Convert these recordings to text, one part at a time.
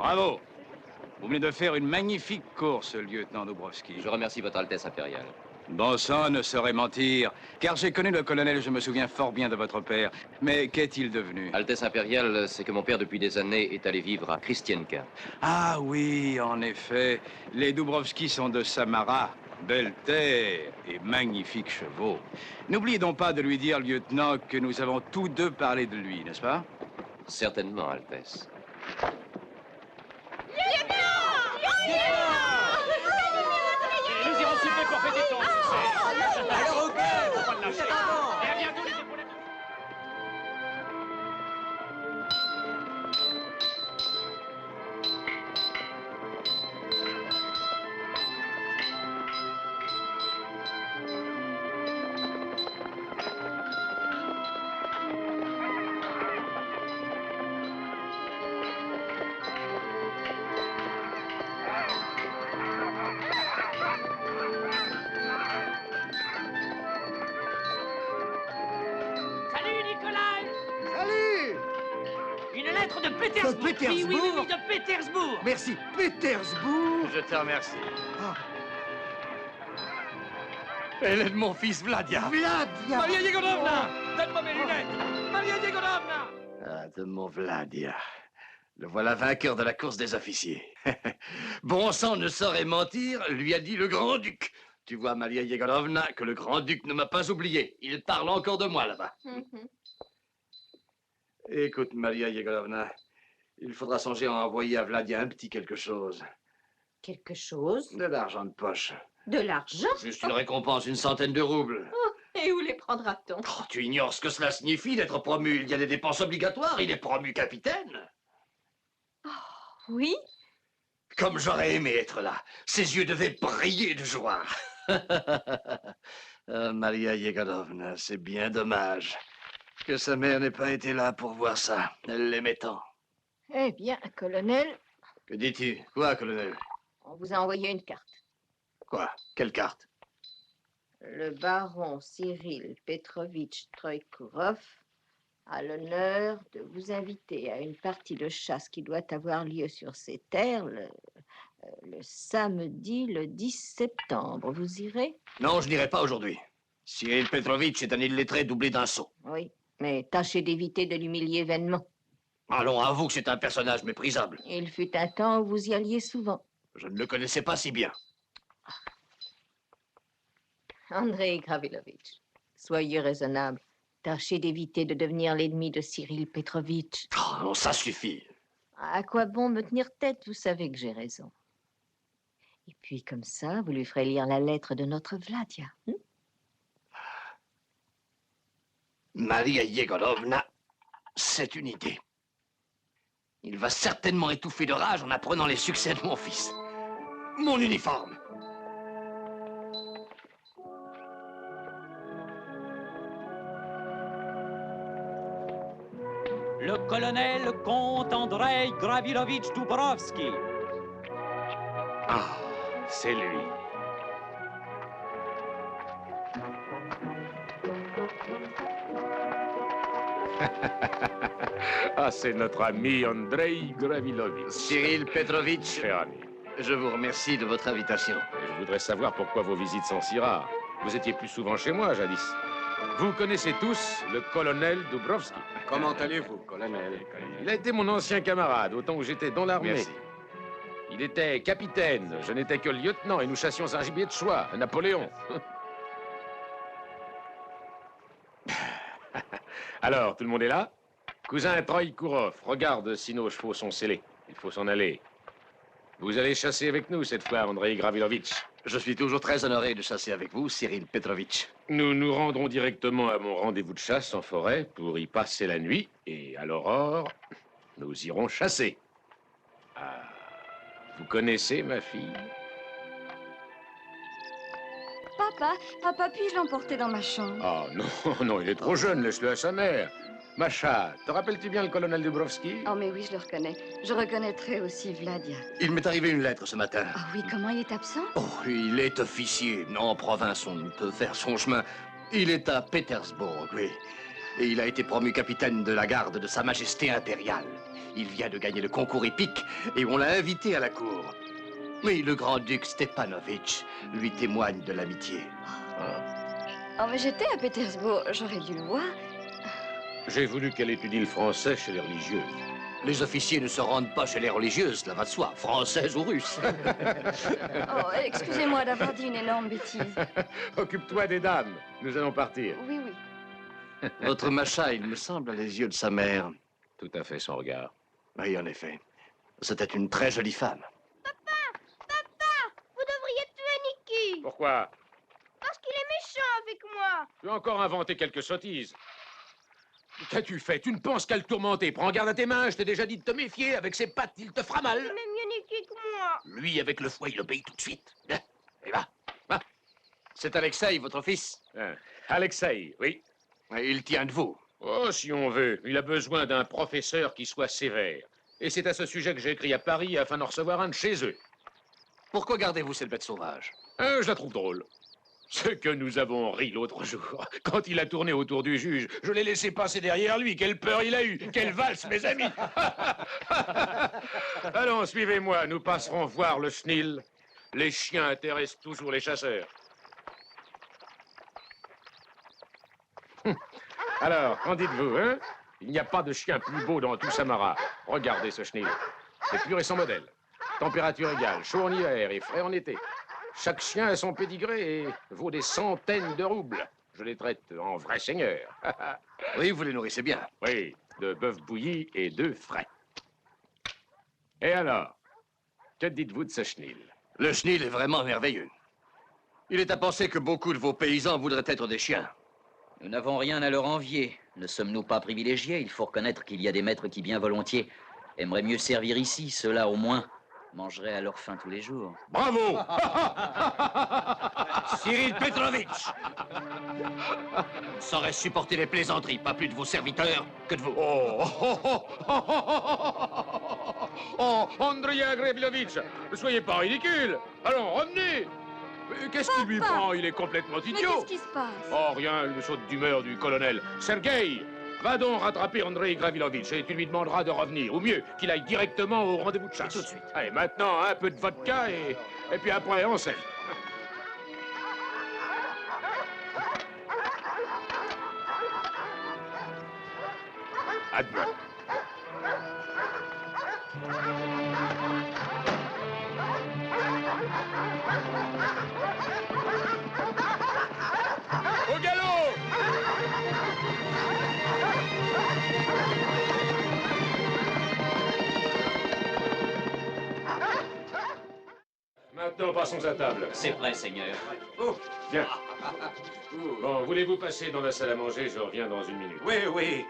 Bravo. Vous venez de faire une magnifique course, lieutenant Dubrovski. Je remercie votre Altesse impériale. Bon sang ne saurait mentir, car j'ai connu le colonel, je me souviens fort bien de votre père. Mais qu'est-il devenu? Altesse impériale, c'est que mon père, depuis des années, est allé vivre à Kristienka. Ah oui, en effet, les Dubrovski sont de Samara. Belle terre et magnifiques chevaux. N'oubliez donc pas de lui dire, lieutenant, que nous avons tous deux parlé de lui, n'est-ce pas? Certainement, Altesse. Nous irons souper pour fêter ton succès. Alors, ok, faut pas le lâcher. Et à bientôt, les épaules. Salut, Nicolas! Salut! Une lettre de Pétersbourg! De Pétersbourg? Oui, de Pétersbourg! Merci. Pétersbourg. Je te remercie. Ah, Elle est de mon fils Vladia. Vladia. Maria Yegorovna! Donne-moi mes lunettes! Maria Yegorovna! Ah, de mon Vladia. Le voilà vainqueur de la course des officiers. Bon sang ne saurait mentir, lui a dit le grand-duc. Tu vois, Maria Yegorovna, que le grand-duc ne m'a pas oublié. Il parle encore de moi là-bas. Écoute, Maria Yegorovna, il faudra songer à envoyer à Vladia un petit quelque chose. Quelque chose? De l'argent de poche. De l'argent? Juste une récompense, une centaine de roubles. Et où les prendra-t-on? Oh, tu ignores ce que cela signifie d'être promu. Il y a des dépenses obligatoires. Il est promu capitaine. Oui? Comme j'aurais aimé être là. Ses yeux devaient briller de joie. Ah, Maria Yegorovna, c'est bien dommage que sa mère n'ait pas été là pour voir ça. Elle l'aimait tant. Eh bien, colonel, Que dis-tu? Quoi, colonel? on vous a envoyé une carte. Quoi? Quelle carte? Le baron Cyril Petrovitch Troïkourov a l'honneur de vous inviter à une partie de chasse qui doit avoir lieu sur ces terres le samedi, le 10 septembre. Vous irez? Non, je n'irai pas aujourd'hui. Cyril Petrovitch est un illettré doublé d'un sot. Oui, mais tâchez d'éviter de l'humilier vainement. Allons, avoue que c'est un personnage méprisable. Il fut un temps où vous y alliez souvent. Je ne le connaissais pas si bien. Andrei Gravilovitch, soyez raisonnable. Tâchez d'éviter de devenir l'ennemi de Cyril Petrovitch. Oh, non, ça suffit. À quoi bon me tenir tête? Vous savez que j'ai raison. Et puis, comme ça, vous lui ferez lire la lettre de notre Vladia. Maria Yegorovna, c'est une idée. Il va certainement étouffer de rage en apprenant les succès de mon fils. Mon uniforme. Le colonel comte Andrei Gravilovitch Dubrovski. Ah, c'est lui. Ah, c'est notre ami Andrei Gravilovitch. Cyril Petrovitch, Cher ami, je vous remercie de votre invitation. je voudrais savoir pourquoi vos visites sont si rares. Vous étiez plus souvent chez moi, jadis. Vous connaissez tous le colonel Dubrovski. Comment allez-vous, colonel? Il a été mon ancien camarade, au temps où j'étais dans l'armée. Merci. Il était capitaine, je n'étais que lieutenant, et nous chassions un gibier de soie, un Napoléon. Alors, tout le monde est là? Cousin Troïkourov, regarde si nos chevaux sont scellés. Il faut s'en aller. Vous allez chasser avec nous cette fois, Andrei Gravilovitch. Je suis toujours très honoré de chasser avec vous, Cyril Petrovitch. Nous nous rendrons directement à mon rendez-vous de chasse en forêt pour y passer la nuit. Et à l'aurore, nous irons chasser. Ah, vous connaissez ma fille? Papa, puis-je l'emporter dans ma chambre? Ah non, non, il est trop jeune, laisse-le à sa mère. Macha, te rappelles-tu bien le colonel Dubrovski? Oh, mais oui, je le reconnais. Je reconnaîtrais aussi Vladia. Il m'est arrivé une lettre ce matin. Ah oui, comment il est absent? Oh, il est officier. En province, on peut faire son chemin. Il est à Pétersbourg, oui. Et il a été promu capitaine de la garde de Sa Majesté impériale. Il vient de gagner le concours épique et on l'a invité à la cour. Mais le grand-duc Stepanovitch lui témoigne de l'amitié. Oh, mais j'étais à Pétersbourg, j'aurais dû le voir. J'ai voulu qu'elle étudie le français chez les religieuses. Les officiers ne se rendent pas chez les religieuses, cela va de soi, françaises ou russes. Oh, excusez-moi d'avoir dit une énorme bêtise. Occupe-toi des dames, nous allons partir. Oui, oui. Votre Macha, il me semble, a les yeux de sa mère. Tout à fait son regard. Oui, en effet. C'était une très jolie femme. Vous devriez tuer Nicky. Pourquoi? Parce qu'il est méchant avec moi. Tu as encore inventé quelques sottises. Qu'as-tu fait? Tu ne penses qu'à le tourmenter. Prends garde à tes mains, je t'ai déjà dit de te méfier. Avec ses pattes, il te fera mal. Il aime mieux Nicky que moi. Lui, avec le fouet, il obéit tout de suite. Et va. C'est Alexei, votre fils. Alexei, oui. Il tient de vous. Oh, si on veut. Il a besoin d'un professeur qui soit sévère. Et c'est à ce sujet que j'ai écrit à Paris afin d'en recevoir un de chez eux. Pourquoi gardez-vous cette bête sauvage? Je la trouve drôle. Ce que nous avons ri l'autre jour, quand il a tourné autour du juge, je l'ai laissé passer derrière lui. Quelle peur il a eu! Quelle valse, mes amis! Allons, suivez-moi, nous passerons voir le chenil. Les chiens intéressent toujours les chasseurs. Alors, qu'en dites-vous, hein? Il n'y a pas de chien plus beau dans tout Samara. Regardez ce chenil. C'est plus récent modèle. Température égale, chaud en hiver et frais en été. Chaque chien a son pédigré et vaut des centaines de roubles. Je les traite en vrais seigneurs. Oui, vous les nourrissez bien. Oui, de bœuf bouilli et d'œufs frais. Et alors, que dites-vous de ce chenil? Le chenil est vraiment merveilleux. Il est à penser que beaucoup de vos paysans voudraient être des chiens. Nous n'avons rien à leur envier. Ne sommes-nous pas privilégiés? Il faut reconnaître qu'il y a des maîtres qui, bien volontiers, aimeraient mieux servir ici. Ceux-là, au moins, mangeraient à leur faim tous les jours. Bravo! Cyril Petrovitch! On saurait supporter les plaisanteries, pas plus de vos serviteurs que de vous. Oh, Andrei Agrevilovitch, ne soyez pas ridicule. Allons, revenez. Qu'est-ce qui lui prend? Il est complètement Mais idiot. qu'est-ce qui se passe? Oh, rien, une saute d'humeur du colonel. Sergueï, va donc rattraper Andrei Gravilovitch et tu lui demanderas de revenir. Ou mieux, qu'il aille directement au rendez-vous de chasse. Tout de suite. Allez, maintenant, un peu de vodka et puis après, on sait. Admiral. Au galop! Maintenant, passons à table. C'est vrai, Seigneur. Bien. Bon, voulez-vous passer dans la salle à manger? Je reviens dans une minute. Oui, oui.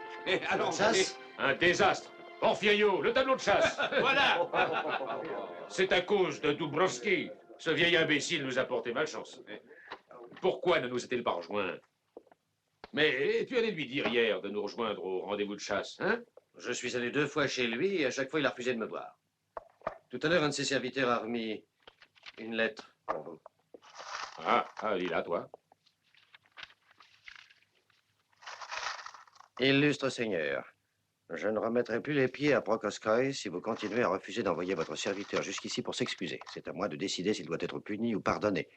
Allons, Chasse? Un désastre. Porfirio, le tableau de chasse. voilà. C'est à cause de Dubrovski. Ce vieil imbécile nous a porté malchance. Pourquoi ne nous est-il pas rejoint? Mais tu allais lui dire hier de nous rejoindre au rendez-vous de chasse, hein? Je suis allé 2 fois chez lui et à chaque fois il a refusé de me voir. Tout à l'heure, un de ses serviteurs a remis une lettre pour vous. Ah, lis-la, toi. Illustre Seigneur, je ne remettrai plus les pieds à Prokoskoï si vous continuez à refuser d'envoyer votre serviteur jusqu'ici pour s'excuser. C'est à moi de décider s'il doit être puni ou pardonné.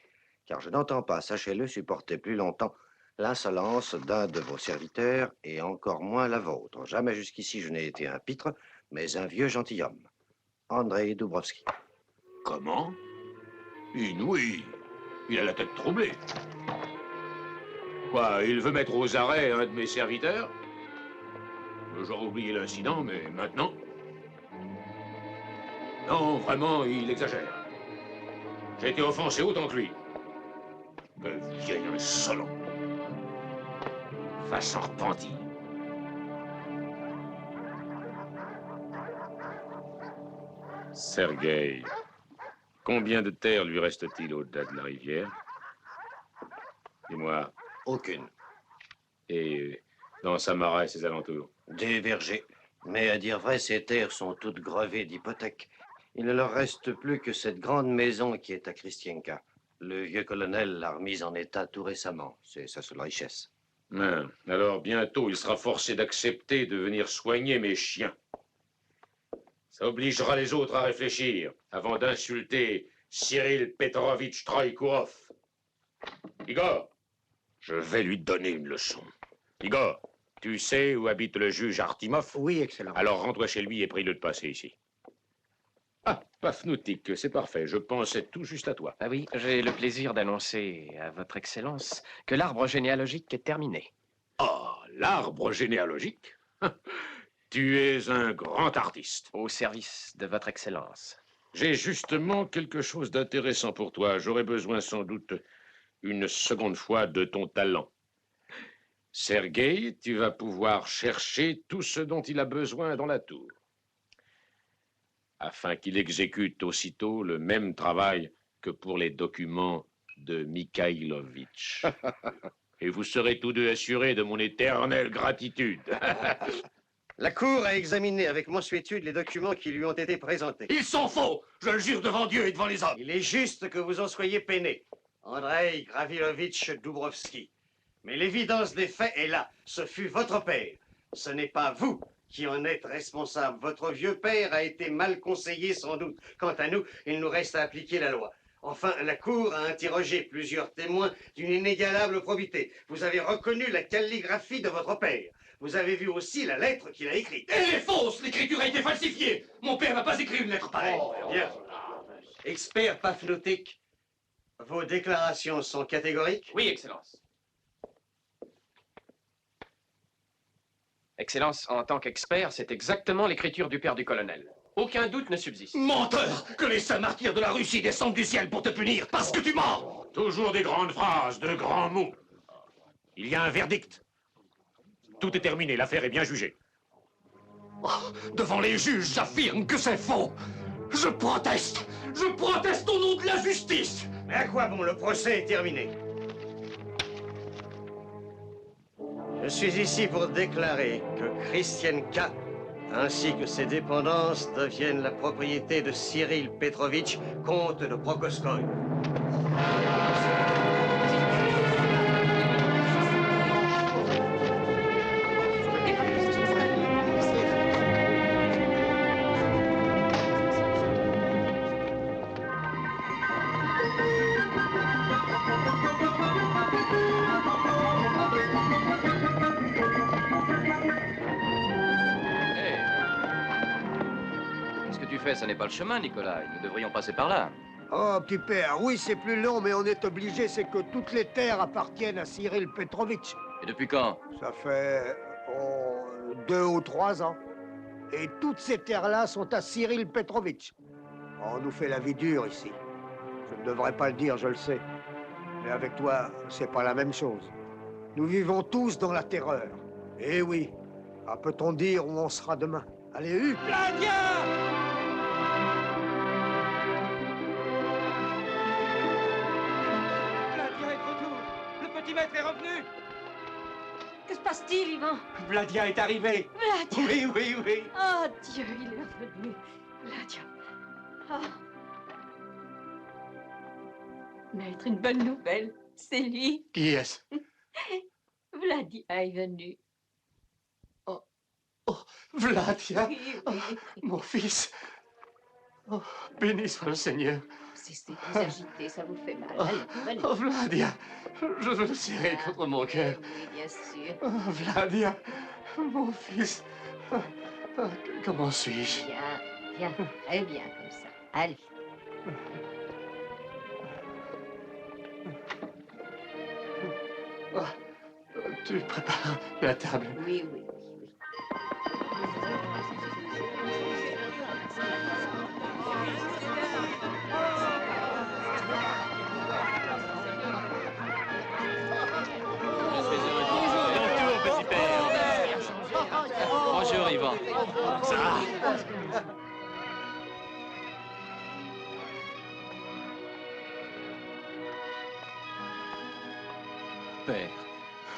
Car je n'entends pas, sachez-le, supporter plus longtemps l'insolence d'un de vos serviteurs et encore moins la vôtre. Jamais jusqu'ici je n'ai été un pitre, mais un vieux gentilhomme. Andrei Dubrovski. Comment? Inouï. Il a la tête troublée. Quoi, il veut mettre aux arrêts un de mes serviteurs? J'aurais oublié l'incident, mais maintenant... Non, vraiment, il exagère. J'ai été offensé autant que lui. Quel vieil insolent. Va s'en repentir. Sergueï, combien de terre lui reste-t-il au-delà de la rivière? Dis-moi. Aucune. Et dans Samara et ses alentours? Des vergers. Mais à dire vrai, ces terres sont toutes grevées d'hypothèques. Il ne leur reste plus que cette grande maison qui est à Kristienka. Le vieux colonel l'a remise en état tout récemment. C'est sa seule richesse. Alors bientôt, il sera forcé d'accepter de venir soigner mes chiens. Ça obligera les autres à réfléchir avant d'insulter Cyril Petrovitch Troïkourov. Igor, je vais lui donner une leçon. Igor, tu sais où habite le juge Artimov? Oui, excellent. Alors rentre chez lui et prie-le de passer ici. Ah, Pafnoutik, c'est parfait. Je pensais tout juste à toi. Ah oui, j'ai le plaisir d'annoncer à votre Excellence que l'arbre généalogique est terminé. Oh, l'arbre généalogique? Tu es un grand artiste. Au service de votre Excellence. J'ai justement quelque chose d'intéressant pour toi. J'aurais besoin sans doute une seconde fois de ton talent. Sergueï, tu vas pouvoir chercher tout ce dont il a besoin dans la tour, afin qu'il exécute aussitôt le même travail que pour les documents de Mikhailovitch. Et vous serez tous deux assurés de mon éternelle gratitude. La Cour a examiné avec mansuétude les documents qui lui ont été présentés. Ils sont faux! Je le jure devant Dieu et devant les hommes. Il est juste que vous en soyez peiné, Andrei Gravilovitch Dubrovski. Mais l'évidence des faits est là. Ce fut votre père. Ce n'est pas vous qui en êtes responsable. Votre vieux père a été mal conseillé sans doute. Quant à nous, il nous reste à appliquer la loi. Enfin, la Cour a interrogé plusieurs témoins d'une inégalable probité. Vous avez reconnu la calligraphie de votre père. Vous avez vu aussi la lettre qu'il a écrite. Elle est fausse! L'écriture a été falsifiée! Mon père n'a pas écrit une lettre pareille. Bien. Expert Pafnoutik, vos déclarations sont catégoriques? Oui, Excellence. Excellence, en tant qu'expert, c'est exactement l'écriture du père du colonel. Aucun doute ne subsiste. Menteur! Que les saints martyrs de la Russie descendent du ciel pour te punir parce que tu mens! Toujours des grandes phrases, de grands mots. Il y a un verdict. Tout est terminé, l'affaire est bien jugée. Oh, devant les juges, j'affirme que c'est faux! Je proteste! Je proteste au nom de la justice! Mais à quoi bon? Le procès est terminé. Je suis ici pour déclarer que Christianka ainsi que ses dépendances deviennent la propriété de Cyril Petrovitch, comte de Prokoskoï. Ça n'est pas le chemin, Nicolas. Nous devrions passer par là. Oh, petit père, oui, c'est plus long, mais on est obligé. C'est que toutes les terres appartiennent à Cyril Petrovitch. Et depuis quand? Ça fait 2 ou 3 ans. Et toutes ces terres-là sont à Cyril Petrovitch. On nous fait la vie dure ici. Je ne devrais pas le dire, je le sais. Mais avec toi, c'est pas la même chose. Nous vivons tous dans la terreur. Eh oui. Ah, peut-on dire où on sera demain? Allez, Hugues! Maître est revenu. Que se passe-t-il, Ivan? Vladia est arrivé. Vladia? Oui, oui, oui. Oh, Dieu, il est revenu. Vladia. Ah. Maître, une bonne nouvelle. C'est lui. Qui est-ce? Vladia est venu. Oh, Vladia. Oui, oh, oui. mon fils. Oh, béni soit le Seigneur. Cessez de vous agiter, ça vous fait mal. Oh, Allez, venez. oh, Vladia, je veux le serrer contre mon cœur. Oui, bien sûr. Oh, Vladia, mon fils. Comment suis-je? Bien, très bien comme ça. Allez. Oh, tu prépares la table. Oui, oui, oui, oui. Bonjour, Ivan. Ça va? Père.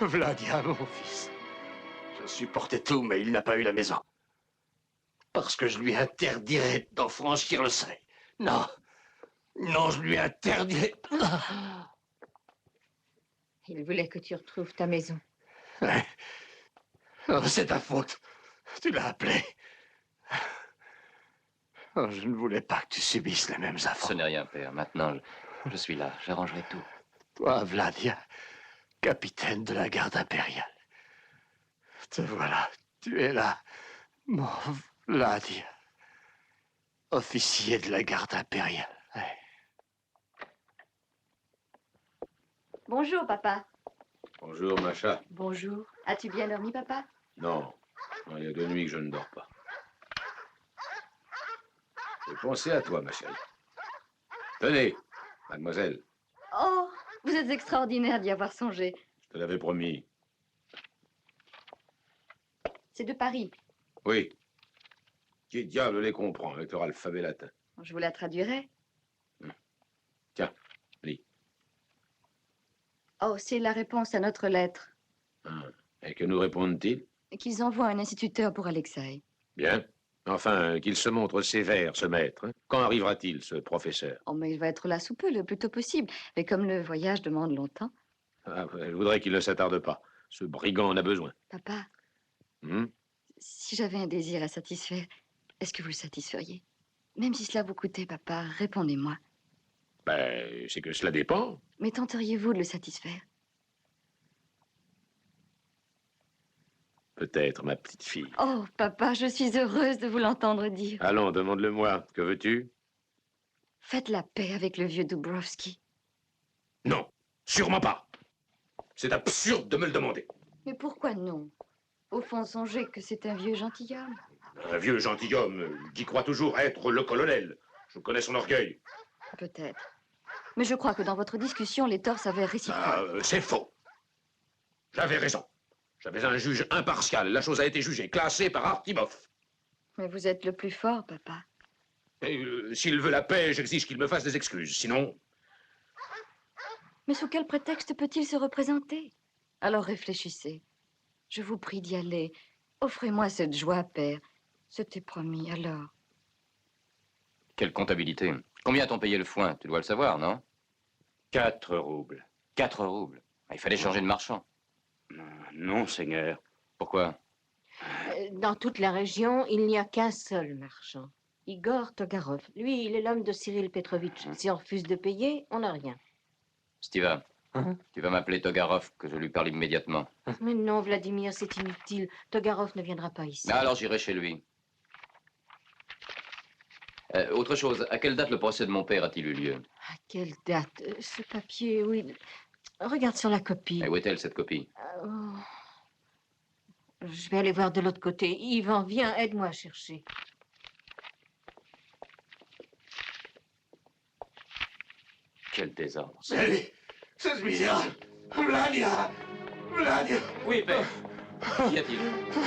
Vladia, mon fils. Je supportais tout, mais il n'a pas eu la maison. Parce que je lui interdirais d'en franchir le seuil. Non. Non, je lui interdirais. Il voulait que tu retrouves ta maison. Ouais. Oh, c'est ta faute. Tu l'as appelé. Oh, je ne voulais pas que tu subisses les mêmes affronts. Ce n'est rien, père. Maintenant, je suis là. J'arrangerai tout. Toi, Vladia, capitaine de la garde impériale. Te voilà. Tu es là, mon Vladia. Officier de la garde impériale. Ouais. Bonjour, papa. Bonjour, Macha. Bonjour. As-tu bien dormi, papa? Non. Non, il y a 2 nuits que je ne dors pas. J'ai pensé à toi, ma chérie. Tenez, mademoiselle, Oh, vous êtes extraordinaire d'y avoir songé. je te l'avais promis. C'est de Paris. Oui. Qui diable les comprend avec leur alphabet latin? Je vous la traduirai. Tiens, lis. Oh, c'est la réponse à notre lettre. Et que nous répondent-ils? Qu'ils envoient un instituteur pour Alexei. Bien. Enfin, qu'il se montre sévère, ce maître. Hein. Quand arrivera-t-il, ce professeur? Oh, mais il va être là sous peu, le plus tôt possible. Mais comme le voyage demande longtemps. Ah, je voudrais qu'il ne s'attarde pas. Ce brigand en a besoin. Papa, Hmm? si j'avais un désir à satisfaire, est-ce que vous le satisferiez? Même si cela vous coûtait, papa, répondez-moi. Ben, c'est que cela dépend. Mais tenteriez-vous de le satisfaire? Peut-être, ma petite fille. Oh, papa, je suis heureuse de vous l'entendre dire. Allons, demande-le-moi. Que veux-tu? Faites la paix avec le vieux Dubrovski. Non, sûrement pas. C'est absurde de me le demander. Mais pourquoi non? Au fond, songez que c'est un vieux gentilhomme. Un vieux gentilhomme qui croit toujours être le colonel. Je connais son orgueil. Peut-être. Mais je crois que dans votre discussion, les torts s'avèrent réciproques. Ah, c'est faux. J'avais raison. J'avais un juge impartial. La chose a été jugée, classée par Artimov. Mais vous êtes le plus fort, papa. Et s'il veut la paix, j'exige qu'il me fasse des excuses. Sinon, Mais sous quel prétexte peut-il se représenter? Alors réfléchissez. Je vous prie d'y aller. Offrez-moi cette joie, père. C'était promis, alors. Quelle comptabilité? Combien t'ont payé le foin? Tu dois le savoir, non? 4 roubles. 4 roubles. Il fallait changer de marchand. Non, Seigneur. Pourquoi? Dans toute la région, il n'y a qu'un seul marchand. Igor Togarov. Lui, il est l'homme de Cyril Petrovitch. Si on refuse de payer, on n'a rien. Stiva, tu vas m'appeler Togarov, que je lui parle immédiatement. Mais non, Vladimir, c'est inutile. Togarov ne viendra pas ici. Alors j'irai chez lui. Autre chose, à quelle date le procès de mon père a-t-il eu lieu? À quelle date? Ce papier, oui. Regarde sur la copie. Et où est-elle, cette copie? Oh. Je vais aller voir de l'autre côté. Ivan, viens, aide-moi à chercher. Quel désordre. C'est lui. C'est ce misérable. Vladia. Vladia. Oui, père. Qu'y a-t-il?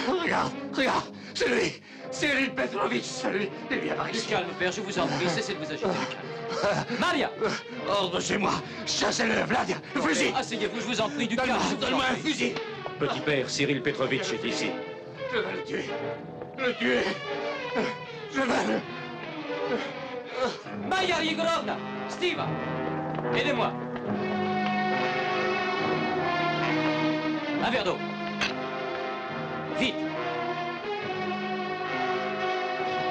Regarde, regarde. C'est lui. Cyril Petrovitch, c'est lui. Il vient par Du ici. calme, père, je vous en prie. Cessez de vous agiter, du calme. Maria! Ordre chez moi. Chassez-le, Vladia. Le fusil. Asseyez-vous, je vous en prie, du calme. Donne-moi un fusil. Petit père, Cyril Petrovitch est ici. Je vais le tuer. Le tuer. Je vais le... Maya Yegorovna! Stiva! Aidez-moi! Un verre d'eau. Vite!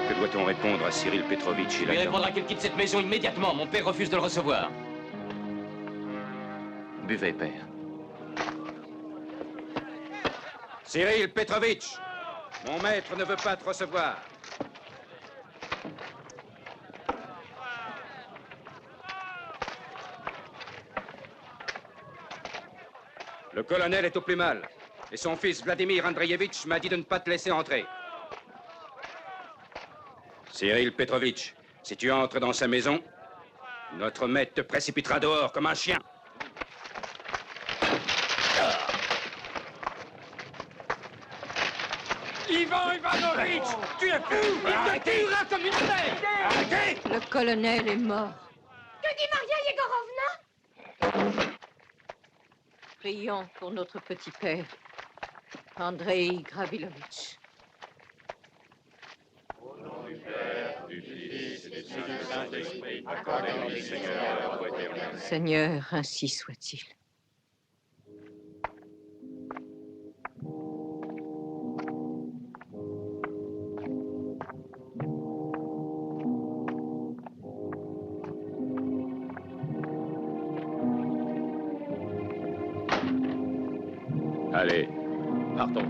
Que doit-on répondre à Cyril Petrovitch? Je lui répondra qu'il quitte cette maison immédiatement. Mon père refuse de le recevoir. Buvez, père. Cyril Petrovitch, mon maître ne veut pas te recevoir. Le colonel est au plus mal. Et son fils Vladimir Andreevitch m'a dit de ne pas te laisser entrer. Cyril Petrovitch, si tu entres dans sa maison, notre maître te précipitera dehors comme un chien. Ivan Ivanovitch, tu es fou! Il te tuera comme une bête! Arrêtez! Le colonel est mort. Que dit Maria Yegorovna? Prions pour notre petit père, Andrei Gravilovitch. Au nom du Père, du Fils et du Saint-Esprit, accordez-lui, Seigneur, la voix éternelle. Seigneur, ainsi soit-il. Allez, partons.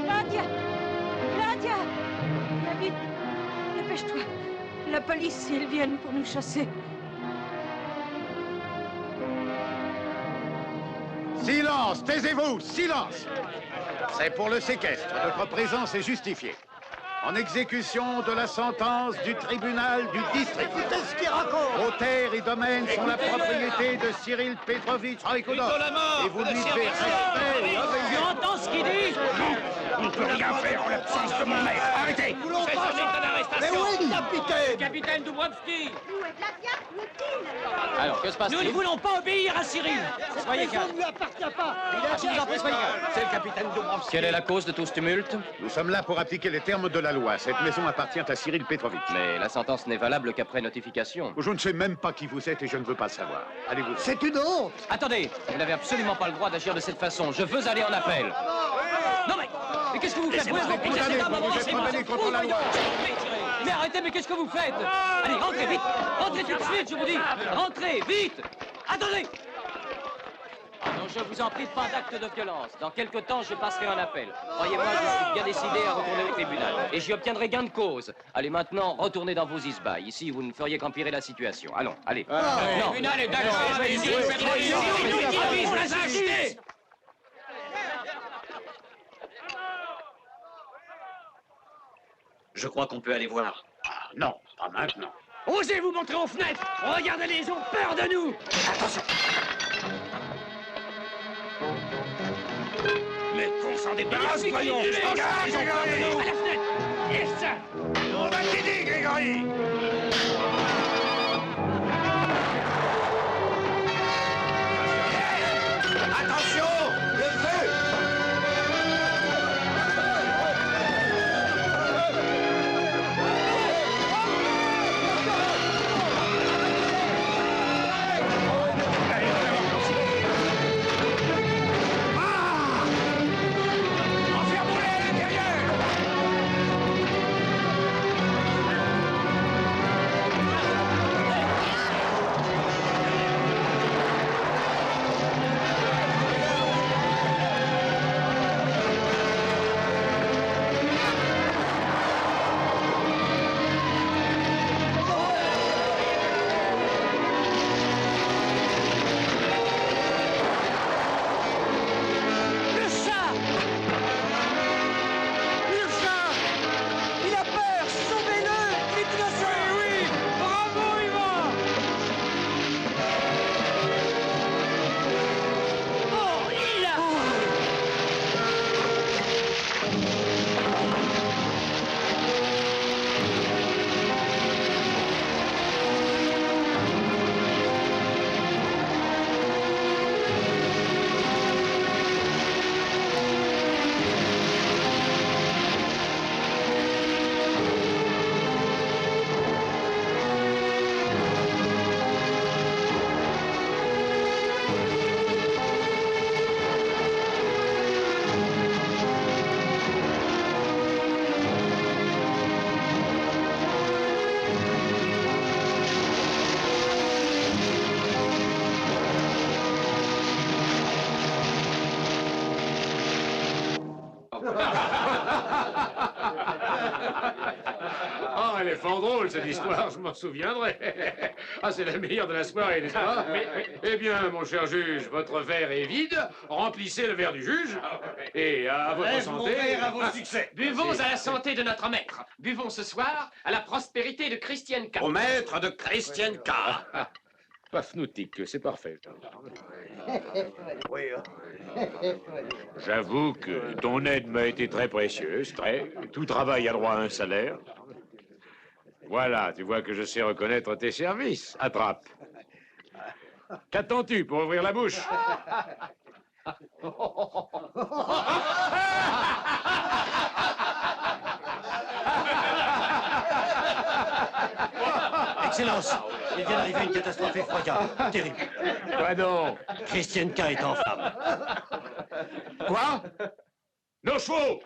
Nadia! Nadia! Viens vite! Dépêche-toi! La police, ils viennent pour nous chasser. Silence, taisez-vous, silence. C'est pour le séquestre. Notre présence est justifiée. En exécution de la sentence du tribunal du district. Écoutez ce qu'il raconte. Vos terres et domaines sont la propriété de Cyril Petrovitch Roykoudov. Et vous lui devez respect et obéissance. Entends ce qu'il dit? On ne peut rien faire en l'absence de mon maître. Arrêtez! C'est son état Mais d'arrestation. où est le capitaine? Capitaine Dubrovski. Alors, que se Nous passe-t-il? ne voulons pas obéir à Cyril. Soyez Ça calme. ne lui appartient pas. Je vous en prie, soyez calme. C'est le capitaine Dubrovski. Quelle est la cause de tout ce tumulte? Nous sommes là pour appliquer les termes de la loi. Cette maison appartient à Cyril Petrovitch. Mais la sentence n'est valable qu'après notification. Je ne sais même pas qui vous êtes et je ne veux pas le savoir. Allez-vous. C'est une honte. Attendez, vous n'avez absolument pas le droit d'agir de cette façon. Je veux aller en appel. Non mais qu'est-ce que vous faites? Laissez-moi vous condamner, vous êtes rebellé contre la loi. Mais arrêtez, mais qu'est-ce que vous faites? Allez, rentrez vite. Rentrez tout de suite, je vous dis. Rentrez, vite. Attendez. Non, je vous en prie, pas d'acte de violence. Dans quelque temps, je passerai un appel. Croyez-moi, je suis bien décidé à retourner au tribunal. Et j'y obtiendrai gain de cause. Allez, maintenant, retournez dans vos isbailles. Ici, vous ne feriez qu'empirer la situation. Allons, allez. Le tribunal est d'accord. Allez-y, on les a achetés. Je crois qu'on peut aller voir. Non, pas maintenant. Osez vous montrer aux fenêtres. Regardez-les, ils ont peur de nous. Attention. Mais qu'on s'en débarrasse, voyons. Regarde, ils ont peur de nous. À la fenêtre. Yes. On va t'aider, Grégory. Attention! Le feu! Enfermons-les à l'intérieur. Le chat. Urgent. Il a peur. Sauvez-le. Il est innocent. Oui. Bravo, Ivan. Oh, il a... Oh, elle est fort drôle, cette histoire, je m'en souviendrai. Ah, c'est la meilleure de la soirée, n'est-ce pas? Eh bien, mon cher juge, votre verre est vide. Remplissez le verre du juge. Et à votre santé. succès! Buvons à la santé de notre maître. Buvons ce soir à la prospérité de Christiane K. Au maître de Christiane K. Pafnoutique, c'est parfait. Oui. J'avoue que ton aide m'a été très précieuse, très. Tout travail a droit à un salaire. Voilà, tu vois que je sais reconnaître tes services. Attrape. Qu'attends-tu pour ouvrir la bouche? Excellence, il vient d'arriver une catastrophe effroyable, terrible. Quoi donc? Christianka est en flammes. Quoi? Nos chevaux!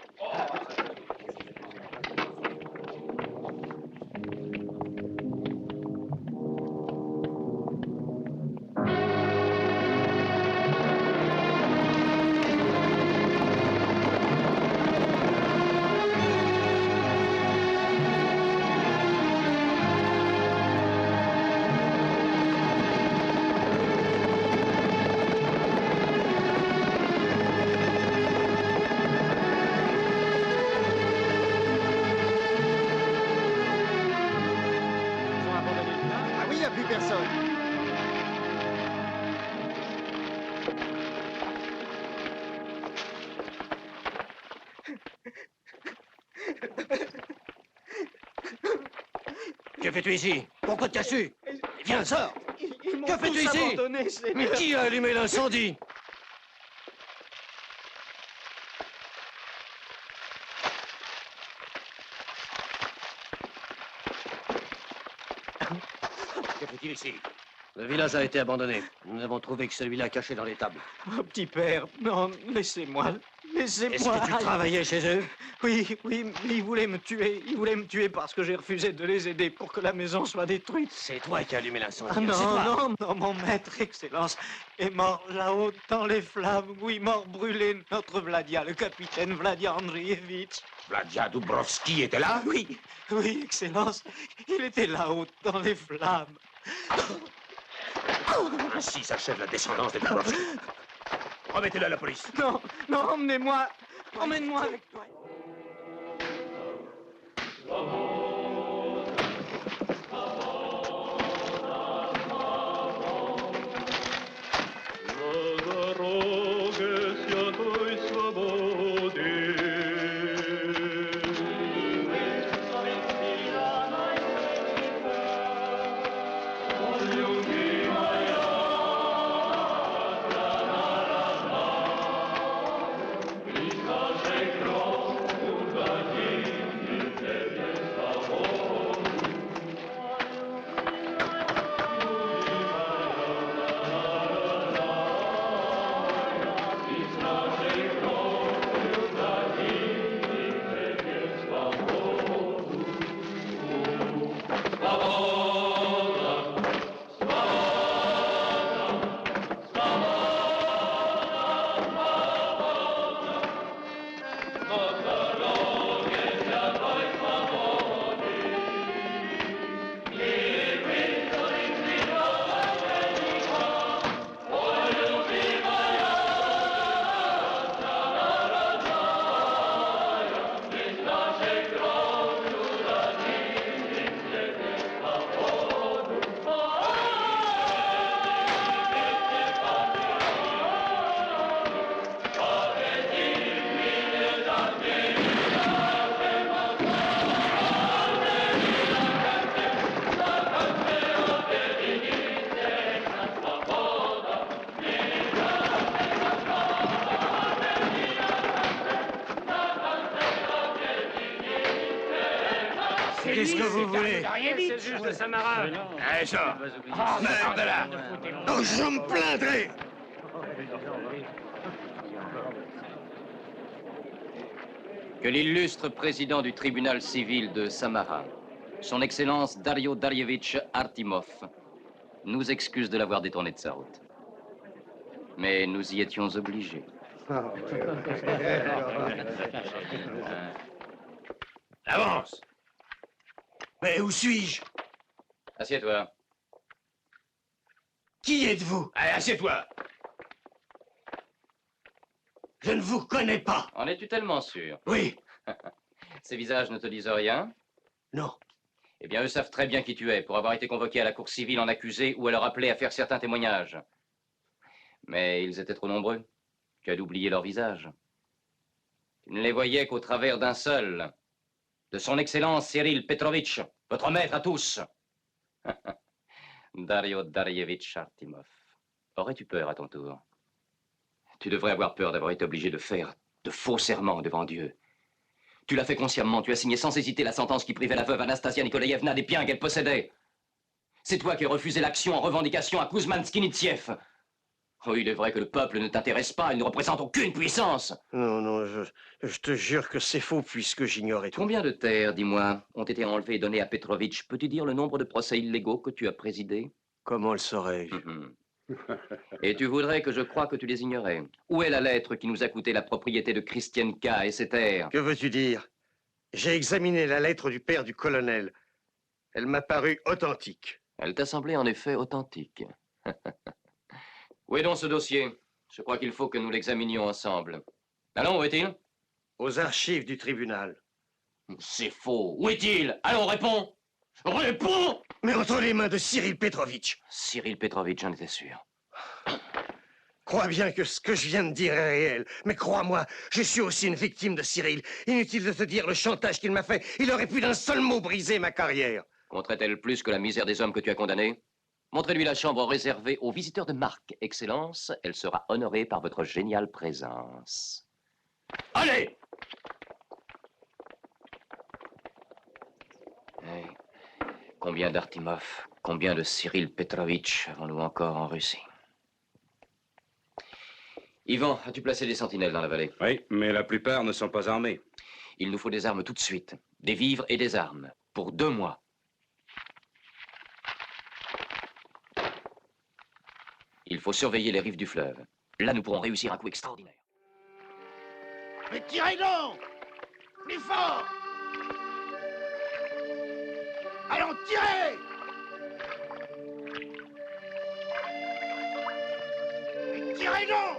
Ah oui, il n'y a plus personne. Que fais-tu ici? Pourquoi t'as su? Viens, sors! Que fais-tu ici? Mais qui a allumé l'incendie? Que fait-il ici? Le village a été abandonné. Nous n'avons trouvé que celui-là caché dans les tables. Oh, petit père, non, laissez-moi. Laissez-moi. Est-ce que tu travaillais chez eux? Oui, oui, mais ils voulaient me tuer. Ils voulaient me tuer parce que j'ai refusé de les aider pour que la maison soit détruite. C'est toi qui as allumé l'incendie. Ah non, c'est toi. non, non, mon maître, Excellence, est mort là-haut dans les flammes. Oui, mort brûlé, notre Vladia, le capitaine Vladia Andrievitch. Vladia Dubrovski était là? Oui, oui, Excellence, il était là-haut dans les flammes. Ainsi s'achève la descendance des Dubrovski. Remettez-le à la police. Non, non, emmenez-moi. Emmène-moi avec toi. Qu'est-ce que vous voulez? C'est juste de Samara. Allez, sors. Merde là. Oh, je me plaindrai! Que l'illustre président du tribunal civil de Samara, son Excellence Dario Darievitch Artimov, nous excuse de l'avoir détourné de sa route. Mais nous y étions obligés. Avance! Mais où suis-je? Assieds-toi. Qui êtes-vous? Allez, assieds-toi. Je ne vous connais pas. En es-tu tellement sûr? Oui. Ces visages ne te disent rien? Non. Eh bien, eux savent très bien qui tu es, pour avoir été convoqué à la cour civile en accusé ou à leur appeler à faire certains témoignages. Mais ils étaient trop nombreux. Tu as dû oublier leur visage. Tu ne les voyais qu'au travers d'un seul, de son Excellence Cyril Petrovitch, votre maître à tous. Dario Darievitch Artimov. Aurais-tu peur à ton tour? Tu devrais avoir peur d'avoir été obligé de faire de faux serments devant Dieu. Tu l'as fait consciemment, tu as signé sans hésiter la sentence qui privait la veuve Anastasia Nikolaïevna des biens qu'elle possédait. C'est toi qui as refusé l'action en revendication à Kouzman-Skinitiev. Oh, il est vrai que le peuple ne t'intéresse pas, il ne représente aucune puissance. Non, non, je te jure que c'est faux puisque j'ignorais tout. Combien de terres, dis-moi, ont été enlevées et données à Petrovitch? Peux-tu dire le nombre de procès illégaux que tu as présidés? Comment le saurais-je? Et tu voudrais que je croie que tu les ignorais. Où est la lettre qui nous a coûté la propriété de Christienka et ses terres? Que veux-tu dire? J'ai examiné la lettre du père du colonel. Elle m'a paru authentique. Elle t'a semblé en effet authentique. Où est donc ce dossier? Je crois qu'il faut que nous l'examinions ensemble. Allons, où est-il? Aux archives du tribunal. C'est faux. Où est-il? Allons, réponds! Réponds! Mais entre les mains de Cyril Petrovitch. Cyril Petrovitch, j'en étais sûr. Crois bien que ce que je viens de dire est réel. Mais crois-moi, je suis aussi une victime de Cyril. Inutile de te dire le chantage qu'il m'a fait. Il aurait pu d'un seul mot briser ma carrière. Compterait-elle plus que la misère des hommes que tu as condamnés? Montrez-lui la chambre réservée aux visiteurs de marque. Excellence, elle sera honorée par votre géniale présence. Allez! Hey, combien d'Artimov, combien de Cyril Petrovitch avons-nous encore en Russie? Ivan, as-tu placé des sentinelles dans la vallée? Oui, mais la plupart ne sont pas armés. Il nous faut des armes tout de suite. Des vivres et des armes. Pour 2 mois. Il faut surveiller les rives du fleuve. Là, nous pourrons réussir un coup extraordinaire. Mais tirez donc! Plus fort! Allons, tirez! Mais tirez donc!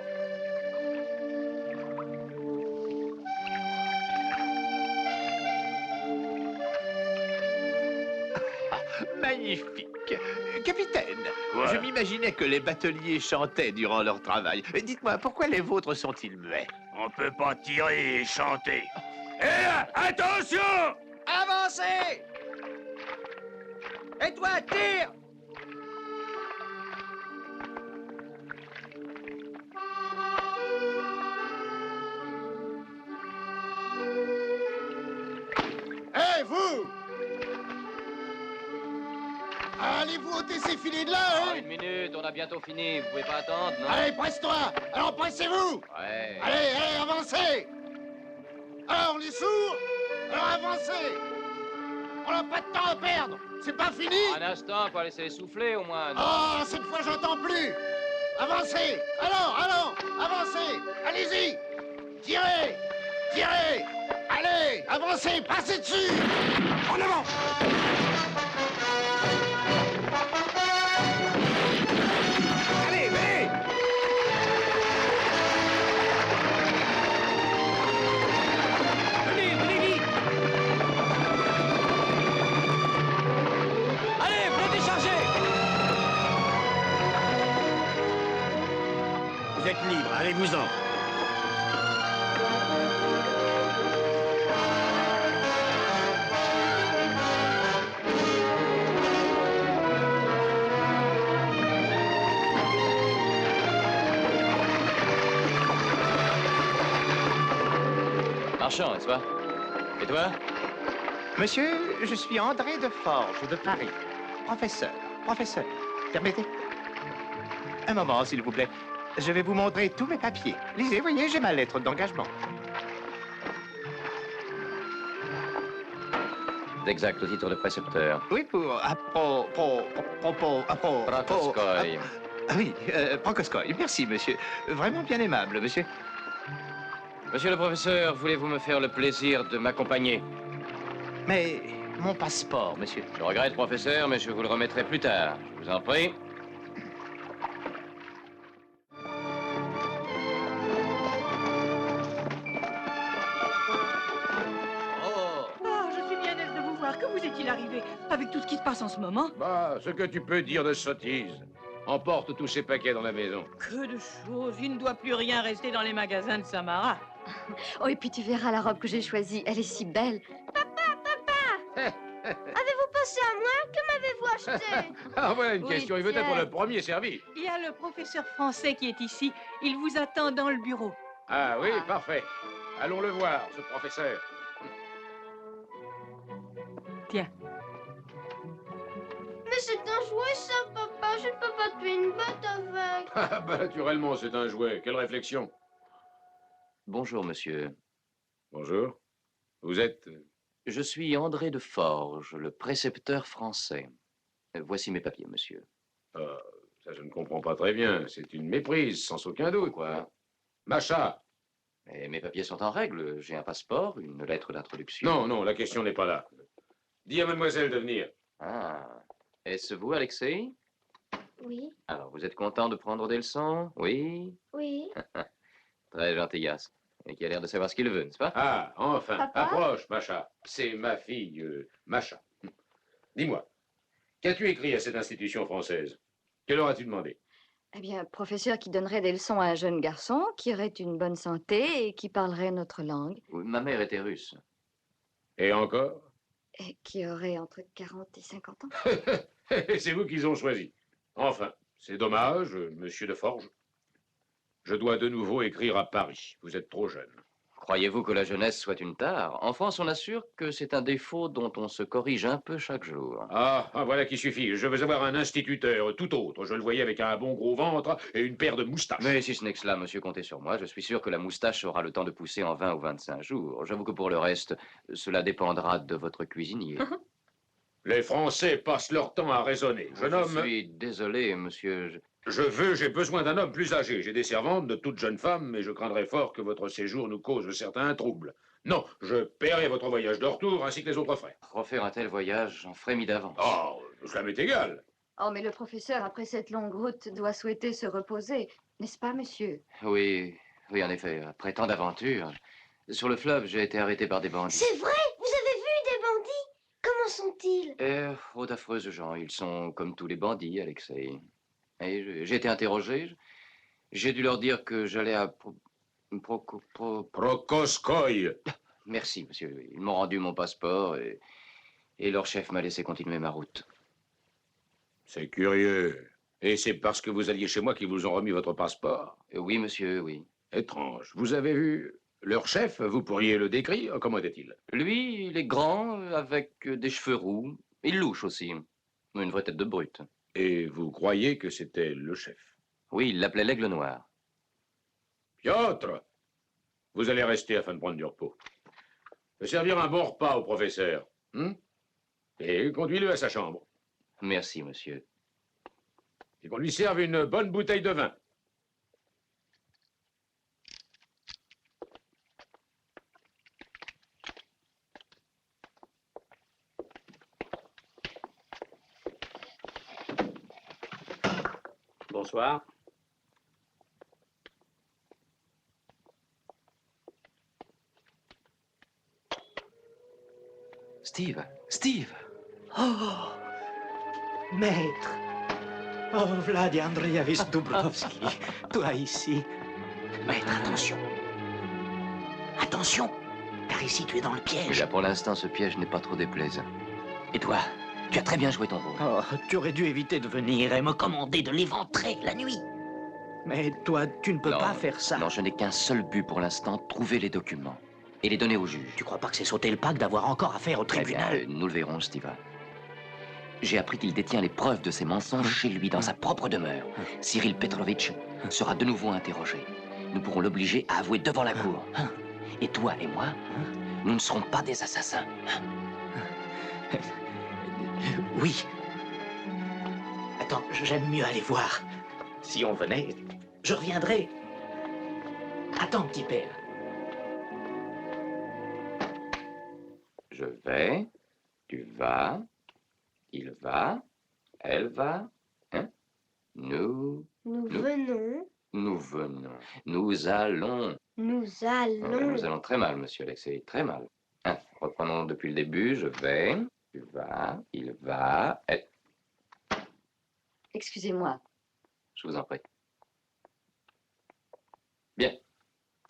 Magnifique. Capitaine, Quoi? je m'imaginais que les bateliers chantaient durant leur travail. Dites-moi, pourquoi les vôtres sont-ils muets? On peut pas tirer et chanter. Attention! Avancez! Et toi, tire! Hé, vous! Allez-vous ôter ces filets de là, hein? Une minute, on a bientôt fini. Vous pouvez pas attendre, non? Allez, presse-toi! Alors, pressez-vous! Ouais. Allez, avancez! Alors, on est sourds? Alors, avancez! On n'a pas de temps à perdre! C'est pas fini! Un instant, quoi, laissez-les souffler au moins. non? Oh, cette fois, j'entends plus! Avancez! Allons, avancez! Allez-y! Tirez! Tirez! Allez, avancez! Passez dessus! En avant! Allez, allez! Venez vite! Allez, venez décharger! Vous êtes libre, allez-vous-en. Marchand, n'est-ce pas? Et toi? Monsieur, je suis André de Forge, de Paris. Professeur, permettez? Un moment, s'il vous plaît. Je vais vous montrer tous mes papiers. Lisez, voyez, j'ai ma lettre d'engagement. Exact, au titre de précepteur. Oui, pour... Prokoskoï. Oui, Prokoskoï. Merci, monsieur. Vraiment bien aimable, monsieur. Monsieur le professeur, voulez-vous me faire le plaisir de m'accompagner? Mais mon passeport, monsieur. Je regrette, professeur, mais je vous le remettrai plus tard. Je vous en prie. Je suis bien aise de vous voir. Que vous est-il arrivé avec tout ce qui se passe en ce moment? Bah, ce que tu peux dire de sottise. Emporte tous ces paquets dans la maison. Que de choses. Il ne doit plus rien rester dans les magasins de Samara. Oh, et puis tu verras la robe que j'ai choisie. Elle est si belle. Avez-vous pensé à moi? Que m'avez-vous acheté? Ah, voilà une Oui, question. Il veut tiens. être le premier servi. Il y a le professeur français qui est ici. Il vous attend dans le bureau. Ah oui, parfait. Allons le voir, ce professeur. Tiens. Mais c'est un jouet, ça, papa. Je ne peux pas tuer une bête avec. Ah, bah, naturellement, c'est un jouet. Quelle réflexion. Bonjour, monsieur. Bonjour. Vous êtes... Je suis André de Forges, le précepteur français. Voici mes papiers, monsieur. Ça, je ne comprends pas très bien. C'est une méprise, sans aucun doute. Quoi? Macha. Et mes papiers sont en règle. J'ai un passeport, une lettre d'introduction. Non, non, la question n'est pas là. Dis à mademoiselle de venir. Ah. Est-ce vous, Alexei? Oui. Alors, vous êtes content de prendre des leçons? Oui? Oui. Très gentillesse. Et qui a l'air de savoir ce qu'il veut, n'est-ce pas? Ah, enfin. Papa? Approche, Macha. C'est ma fille, Macha. Dis-moi, qu'as-tu écrit à cette institution française? Que leur as-tu demandé? Eh bien, professeur qui donnerait des leçons à un jeune garçon, qui aurait une bonne santé et qui parlerait notre langue. Oui, ma mère était russe. Et encore? Et qui aurait entre 40 et 50 ans. C'est vous qu'ils ont choisi. Enfin, c'est dommage, monsieur de Forges. Je dois de nouveau écrire à Paris. Vous êtes trop jeune. Croyez-vous que la jeunesse soit une tare? En France, on assure que c'est un défaut dont on se corrige un peu chaque jour. Ah, voilà qui suffit. Je veux avoir un instituteur, tout autre. Je le voyais avec un bon gros ventre et une paire de moustaches. Mais si ce n'est que cela, monsieur, comptez sur moi. Je suis sûr que la moustache aura le temps de pousser en 20 ou 25 jours. J'avoue que pour le reste, cela dépendra de votre cuisinier. Les Français passent leur temps à raisonner. Je suis désolé, monsieur. J'ai besoin d'un homme plus âgé. J'ai des servantes, de toutes jeunes femmes, mais je craindrais fort que votre séjour nous cause certains troubles. Non, je paierai votre voyage de retour ainsi que les autres frais. Refaire un tel voyage, j'en frémis d'avance. Oh, cela m'est égal. Oh, mais le professeur, après cette longue route, doit souhaiter se reposer. N'est-ce pas, monsieur? Oui, oui, en effet. Après tant d'aventures. Sur le fleuve, j'ai été arrêté par des bandits. C'est vrai? Vous avez vu des bandits? Comment sont-ils? Oh, d'affreuses gens. Ils sont comme tous les bandits, Alexei. Et j'ai été interrogé. J'ai dû leur dire que j'allais à Prokoskoï. Merci, monsieur. Ils m'ont rendu mon passeport et leur chef m'a laissé continuer ma route. C'est curieux. Et c'est parce que vous alliez chez moi qu'ils vous ont remis votre passeport? Oui, monsieur, oui. Étrange. Vous avez vu leur chef? Vous pourriez le décrire? Comment était-il? Lui, il est grand, avec des cheveux roux. Il louche aussi. Une vraie tête de brute. Et vous croyez que c'était le chef? Oui, il l'appelait l'aigle noir. Piotr, vous allez rester afin de prendre du repos. Je vais servir un bon repas au professeur. Et conduis-le à sa chambre. Merci, monsieur. Et qu'on lui serve une bonne bouteille de vin. Bonsoir. Steve, Steve. Oh, maître. Oh, Vladi Andreevich Dubrovski, toi ici. Maître, attention. Attention, car ici tu es dans le piège. Là, pour l'instant, ce piège n'est pas trop déplaisant. Et toi, tu as très bien joué ton rôle. Oh, tu aurais dû éviter de venir et me Commander de l'éventrer la nuit. Mais toi, tu ne peux pas faire ça. Non, je n'ai qu'un seul but pour l'instant, trouver les documents et les donner au juge. Tu crois pas que c'est sauter le pas que d'avoir encore affaire au tribunal? Eh bien, nous le verrons, Stiva. J'ai appris qu'il détient les preuves de ses mensonges chez lui, dans sa propre demeure. Cyril Petrovitch sera de nouveau interrogé. Nous pourrons l'obliger à avouer devant la cour. Et toi et moi, nous ne serons pas des assassins. Oui. Attends, j'aime mieux aller voir. Si on venait, je reviendrai. Attends, petit père. Je vais, tu vas, il va, elle va, hein? Nous venons. Nous venons. Nous allons. Nous allons. Nous allons très mal, monsieur Alexei, très mal. Hein, reprenons depuis le début. Je vais, tu vas, il va, elle... Excusez-moi. Je vous en prie. Bien.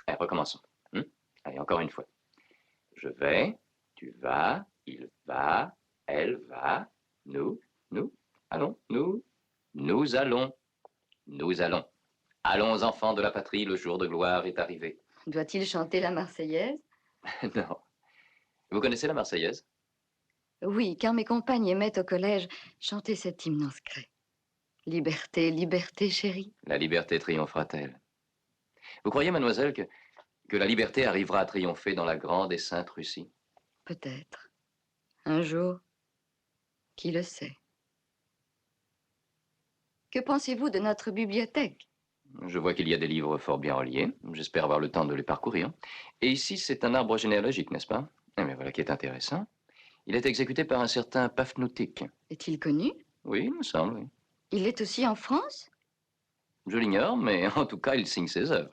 Allez, recommençons. Allez, encore une fois. Je vais, tu vas, il va, elle va, nous allons, nous allons. Allons, enfants de la patrie, le jour de gloire est arrivé. Doit-il chanter la Marseillaise? Non. Vous connaissez la Marseillaise? Oui, car mes compagnes aimaient au collège chanter cet hymne en secret. Liberté, liberté, chérie. La liberté triomphera-t-elle? Vous croyez, mademoiselle, que la liberté arrivera à triompher dans la grande et sainte Russie? Peut-être. Un jour, qui le sait? Que pensez-vous de notre bibliothèque? Je vois qu'il y a des livres fort bien reliés. J'espère avoir le temps de les parcourir. Et ici, c'est un arbre généalogique, n'est-ce pas? Eh bien, voilà qui est intéressant. Il est exécuté par un certain Pafnoutik. Est-il connu? Oui, il me semble, oui. Il est aussi en France? Je l'ignore, mais en tout cas, il signe ses œuvres.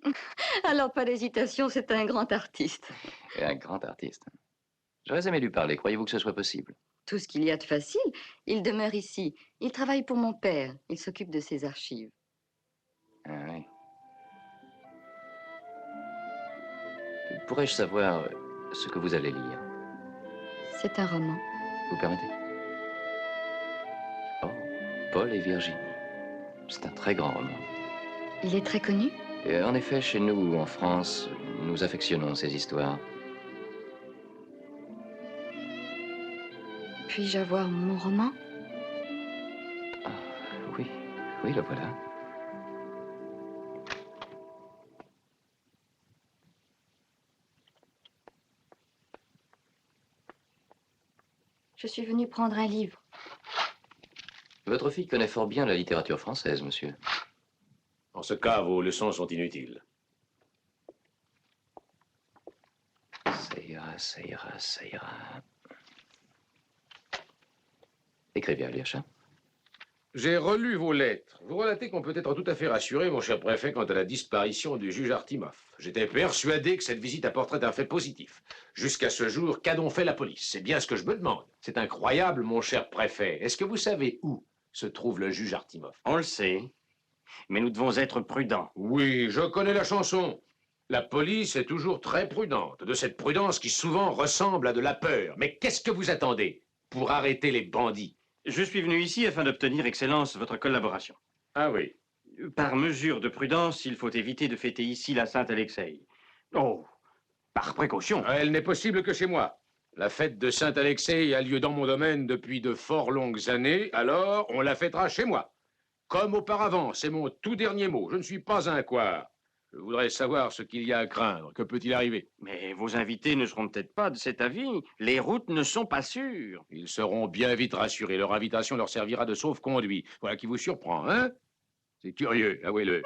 Alors, pas d'hésitation, c'est un grand artiste. Et un grand artiste. J'aurais aimé lui parler. Croyez-vous que ce soit possible? Tout ce qu'il y a de facile. Il demeure ici. Il travaille pour mon père. Il s'occupe de ses archives. Ah oui. Pourrais-je savoir ce que vous allez lire? C'est un roman. Vous permettez? Oh, Paul et Virginie. C'est un très grand roman. Il est très connu? Et en effet, chez nous, en France, nous affectionnons ces histoires. Puis-je avoir mon roman? Ah, oui, oui, le voilà. Je suis venue prendre un livre. Votre fille connaît fort bien la littérature française, monsieur. En ce cas, vos leçons sont inutiles. Ça ira, ça ira, ça ira. Écrivez à Lierchat. J'ai relu vos lettres. Vous relatez qu'on peut être tout à fait rassuré, mon cher préfet, quant à la disparition du juge Artimov. J'étais persuadé que cette visite apporterait un fait positif. Jusqu'à ce jour, qu'a donc fait la police? C'est bien ce que je me demande. C'est incroyable, mon cher préfet. Est-ce que vous savez où se trouve le juge Artimov? On le sait, mais nous devons être prudents. Oui, je connais la chanson. La police est toujours très prudente, de cette prudence qui souvent ressemble à de la peur. Mais qu'est-ce que vous attendez pour arrêter les bandits? Je suis venu ici afin d'obtenir, Excellence, votre collaboration. Ah oui. Par mesure de prudence, il faut éviter de fêter ici la Saint-Alexei. Oh, par précaution. Elle n'est possible que chez moi. La fête de Saint-Alexei a lieu dans mon domaine depuis de fort longues années, alors on la fêtera chez moi. Comme auparavant, c'est mon tout dernier mot. Je ne suis pas un couard. Je voudrais savoir ce qu'il y a à craindre. Que peut-il arriver? Mais vos invités ne seront peut-être pas de cet avis. Les routes ne sont pas sûres. Ils seront bien vite rassurés. Leur invitation leur servira de sauve-conduit. Voilà qui vous surprend, hein? C'est curieux, avouez-le.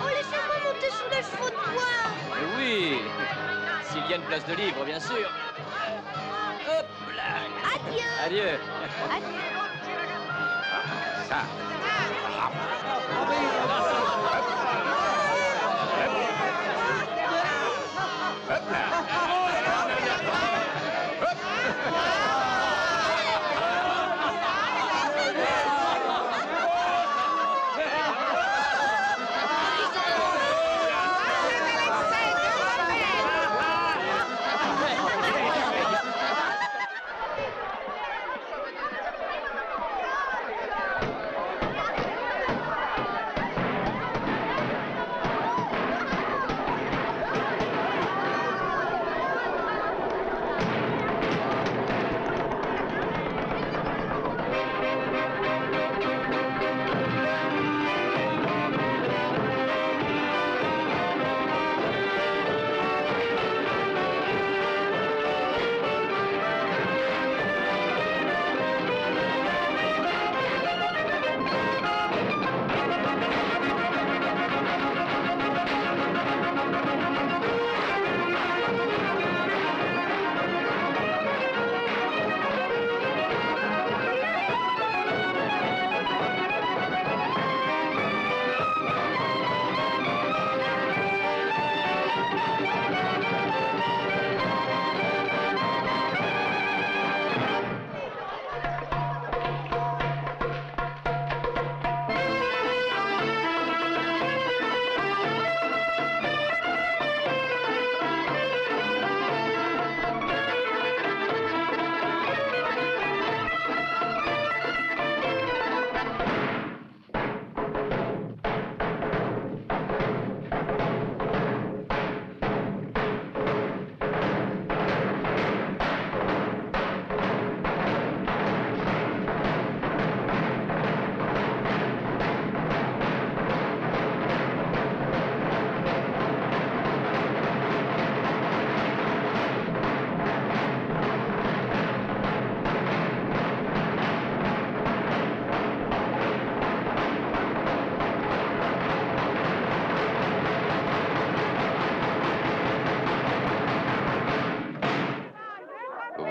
Oh, laissez-moi monter sur les chevaux de bois. Mais oui, s'il y a une place de libre, bien sûr. Hop là. Adieu. Adieu. Adieu. Ça. Hop là.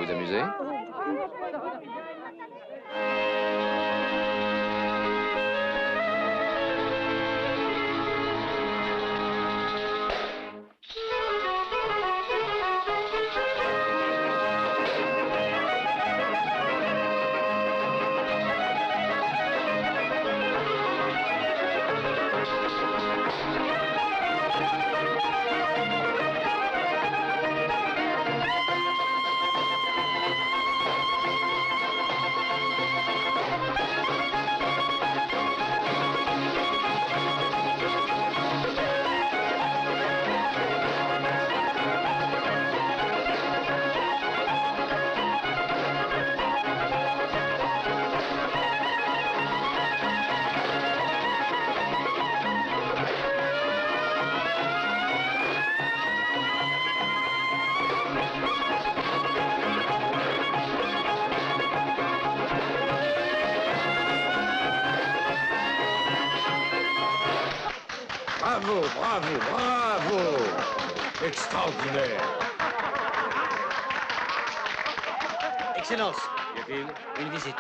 vous amuser? Bravo, bravo, bravo! Extraordinaire! Excellence, Y a-t-il? une visite.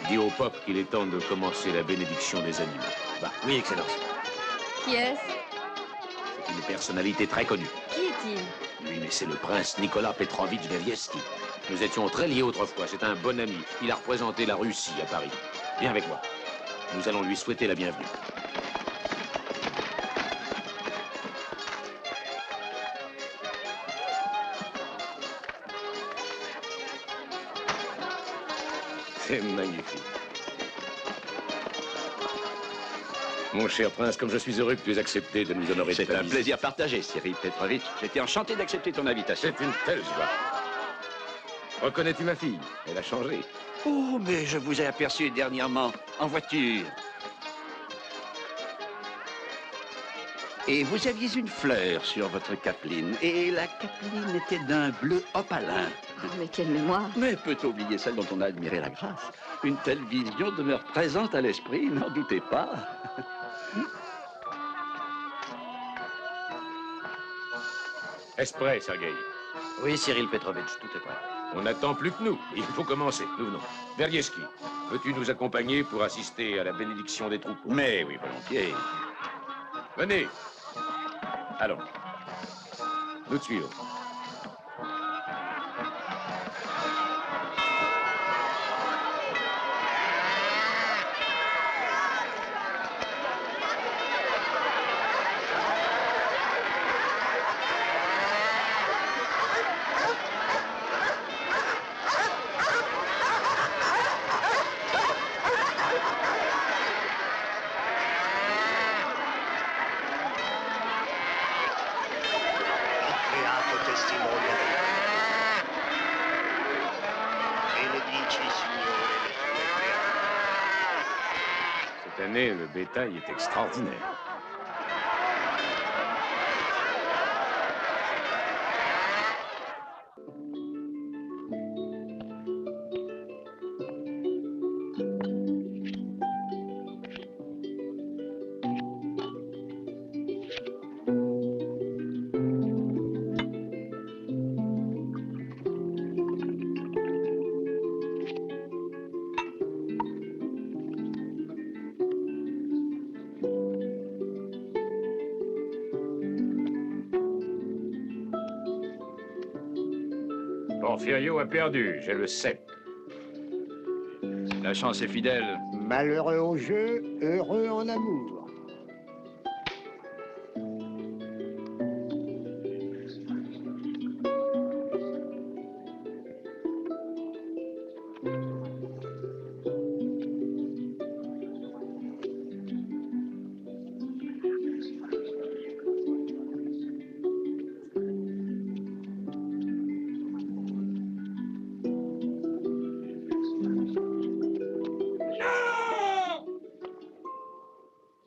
Dis au peuple qu'il est temps de commencer la bénédiction des animaux. Va. Oui, Excellence. Qui est-ce? C'est une personnalité très connue. Qui est-il? Oui, mais c'est le prince Nicolas Petrovitch Vervievski. Nous étions très liés autrefois. C'est un bon ami. Il a représenté la Russie à Paris. Viens avec moi. Nous allons lui souhaiter la bienvenue. C'est magnifique. Mon cher prince, comme je suis heureux que tu aies accepté de nous honorer de ta C'est un visite. plaisir partagé, Cyril Petrovitch. J'étais enchanté d'accepter ton invitation. C'est une telle joie. Reconnais-tu ma fille? Elle a changé. Oh, mais je vous ai aperçu dernièrement en voiture. Et vous aviez une fleur sur votre capeline. Et la capeline était d'un bleu opalin. Oh, mais quelle mémoire! Mais peut-on oublier celle dont on a admiré la grâce? Une telle vision demeure présente à l'esprit, n'en doutez pas. Est-ce prêt, Sergueï? Oui, Cyril Petrovitch, tout est prêt. On n'attend plus que nous. Il faut commencer. Nous venons. Vervievski, veux-tu nous accompagner pour assister à la bénédiction des troupeaux? Mais oui, volontiers. Venez. Allons. Nous te suivons. Beato testimonia benedici, Signore, le tue creature. Cette année, le bétail est extraordinaire. Porfirio a perdu, je le sais. La chance est fidèle. Malheureux au jeu, heureux en amour.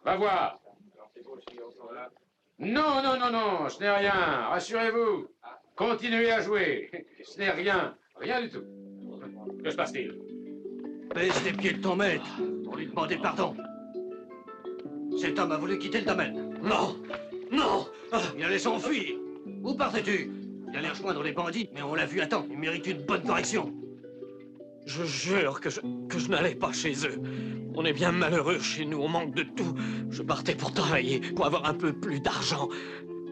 Va voir. Non, non, non, non, ce n'est rien. Rassurez-vous. Continuez à jouer. Ce n'est rien. Rien du tout. Que se passe-t-il? Baisse les pieds de ton maître pour lui demander pardon. Cet homme a voulu quitter le domaine. Non! Non! Il allait s'enfuir. Où partais-tu? Il allait rejoindre les bandits, mais on l'a vu à temps. Il mérite une bonne correction. Je jure que je n'allais pas chez eux. On est bien malheureux chez nous, on manque de tout. Je partais pour travailler, pour avoir un peu plus d'argent,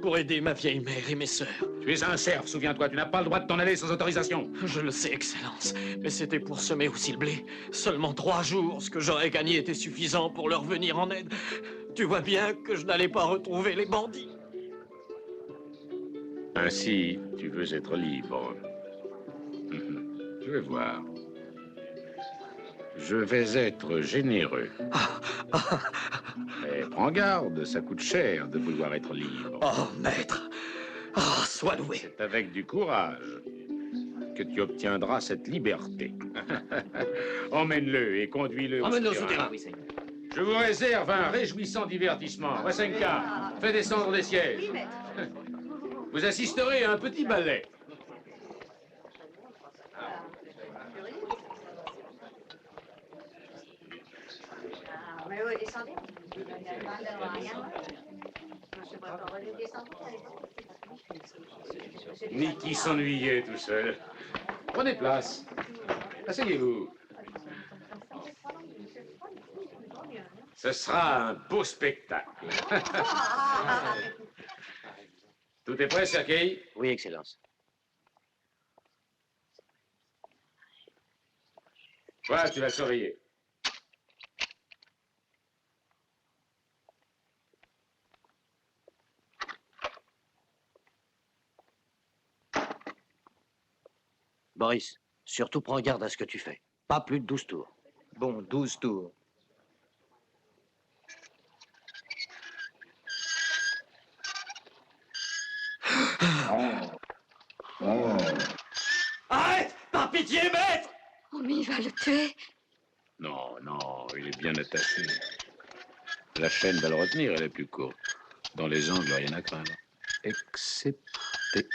pour aider ma vieille mère et mes sœurs. Tu es un serf, souviens-toi, tu n'as pas le droit de t'en aller sans autorisation. Je le sais, Excellence, mais c'était pour semer aussi le blé. Seulement 3 jours, ce que j'aurais gagné était suffisant pour leur venir en aide. Tu vois bien que je n'allais pas retrouver les bandits. Ainsi, tu veux être libre. Je vais voir. Je vais être généreux. Mais prends garde, ça coûte cher de vouloir être libre. Oh, maître! Oh, sois loué! C'est avec du courage que tu obtiendras cette liberté. Emmène-le et conduis-le Emmène-le au souterrain. souterrain, oui, Seigneur. Je vous réserve un réjouissant divertissement. Wassenka, fais descendre des sièges. Oui, maître. Vous assisterez à un petit ballet. Mais oui, descendez. Nicky s'ennuyait tout seul. Prenez place. Asseyez-vous. Ce sera un beau spectacle. Tout est prêt, Sergei? Oui, Excellence. Toi, tu vas surveiller. Boris, surtout prends garde à ce que tu fais. Pas plus de 12 tours. Bon, 12 tours. Arrête! Par pitié, maître! Oh, mais il va le tuer. Non, non, il est bien attaché. La chaîne va le retenir, elle est plus courte. Dans les angles, rien à craindre. Excepté...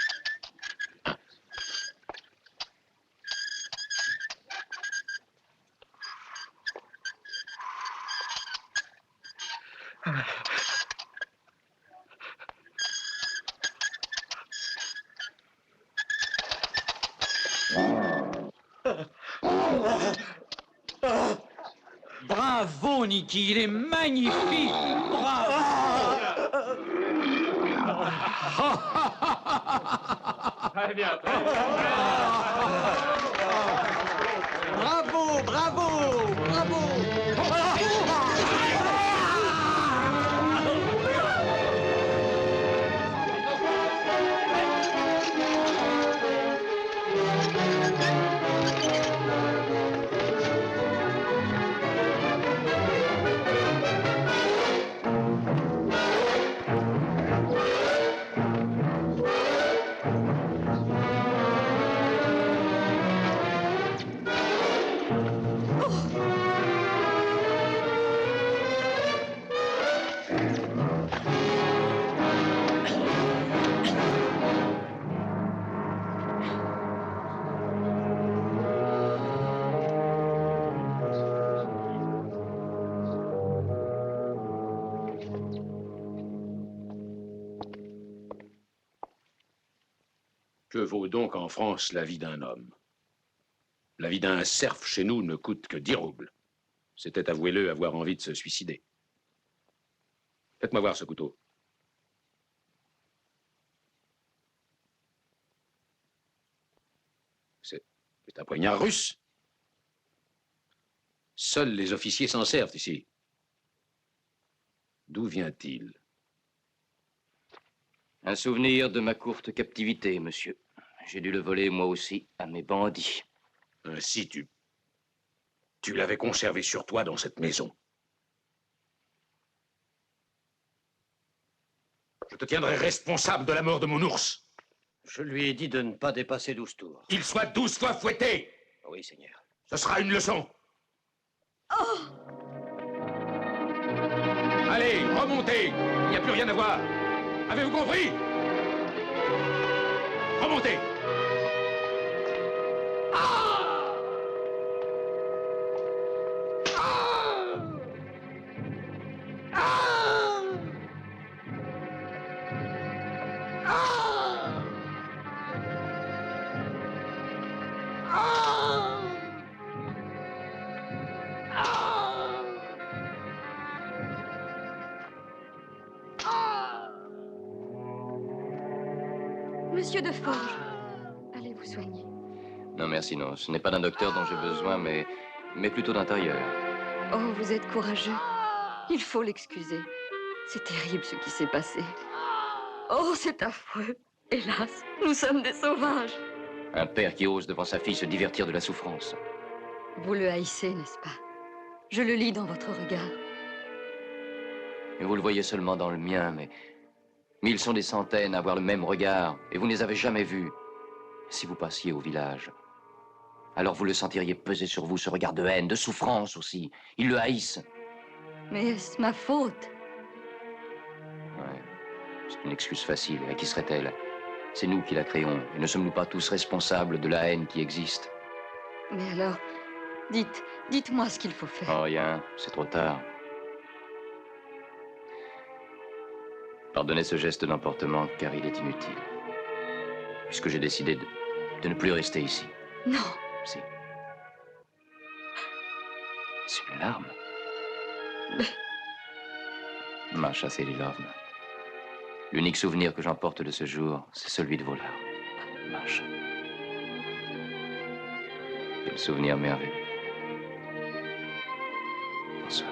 Bravo, Nicky, il est magnifique! Bravo! Très bien, Bravo, bravo, bravo! Que vaut donc en France la vie d'un homme? La vie d'un serf chez nous ne coûte que 10 roubles. C'était, avouez-le, avoir envie de se suicider. Faites-moi voir ce couteau. C'est un poignard russe. Seuls les officiers s'en servent ici. D'où vient-il? Un souvenir de ma courte captivité, monsieur. J'ai dû le voler, moi aussi, à mes bandits. Ainsi, tu l'avais conservé sur toi dans cette maison. Je te tiendrai responsable de la mort de mon ours. Je lui ai dit de ne pas dépasser 12 tours. Qu'il soit 12 fois fouetté. Oui, Seigneur. Ce sera une leçon. Oh! Allez, remontez. Il n'y a plus rien à voir. Avez-vous compris? Remontez. Monsieur de Forges, allez vous soigner. Non, merci, non. Ce n'est pas d'un docteur dont j'ai besoin, mais plutôt d'un tailleur. Oh, vous êtes courageux. Il faut l'excuser. C'est terrible ce qui s'est passé. Oh, c'est affreux. Hélas, nous sommes des sauvages. Un père qui ose devant sa fille se divertir de la souffrance. Vous le haïssez, n'est-ce pas? Je le lis dans votre regard. Et vous le voyez seulement dans le mien, mais ils sont des centaines à avoir le même regard, et vous ne les avez jamais vus. Si vous passiez au village, alors vous le sentiriez peser sur vous, ce regard de haine, de souffrance aussi. Ils le haïssent. Mais est-ce ma faute? Ouais. C'est une excuse facile. À qui serait-elle? C'est nous qui la créons. Et ne sommes-nous pas tous responsables de la haine qui existe? Mais alors, dites-moi ce qu'il faut faire. Oh, rien. C'est trop tard. Pardonnez ce geste d'emportement, car il est inutile. Puisque j'ai décidé de ne plus rester ici. Non. Si. C'est une larme. Masha Selilovna. L'unique souvenir que j'emporte de ce jour, c'est celui de vos larmes. Masha. Quel souvenir merveilleux. Bonsoir.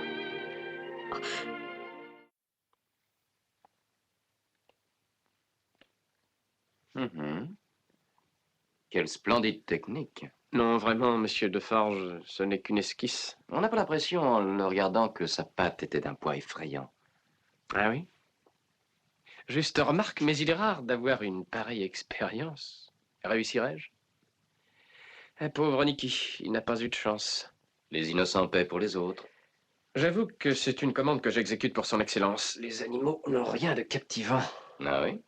Quelle splendide technique. Non, vraiment, monsieur Deforges, ce n'est qu'une esquisse. On n'a pas l'impression, en le regardant, que sa patte était d'un poids effrayant. Ah oui? Juste remarque, mais il est rare d'avoir une pareille expérience. Réussirais-je? Pauvre Niki, il n'a pas eu de chance. Les innocents paient pour les autres. J'avoue que c'est une commande que j'exécute pour son excellence. Les animaux n'ont rien de captivant. Ah oui?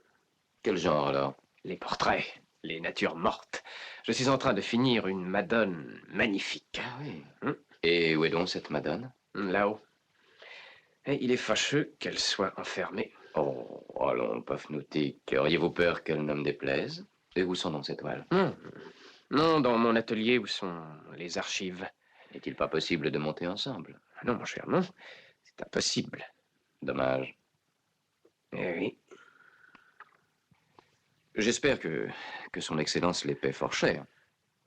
Quel genre, alors? Les portraits, les natures mortes. Je suis en train de finir une Madone magnifique. Ah oui. Et où est donc cette Madone? Là-haut. Et il est fâcheux qu'elle soit enfermée. Oh, allons, Pafnoutik. Auriez-vous peur qu'elle ne me déplaise? Et où sont donc ces toiles? Non, dans mon atelier où sont les archives. N'est-il pas possible de monter ensemble? Non, mon cher, non. C'est impossible. Dommage. Eh oui. J'espère que son Excellence les paie fort cher.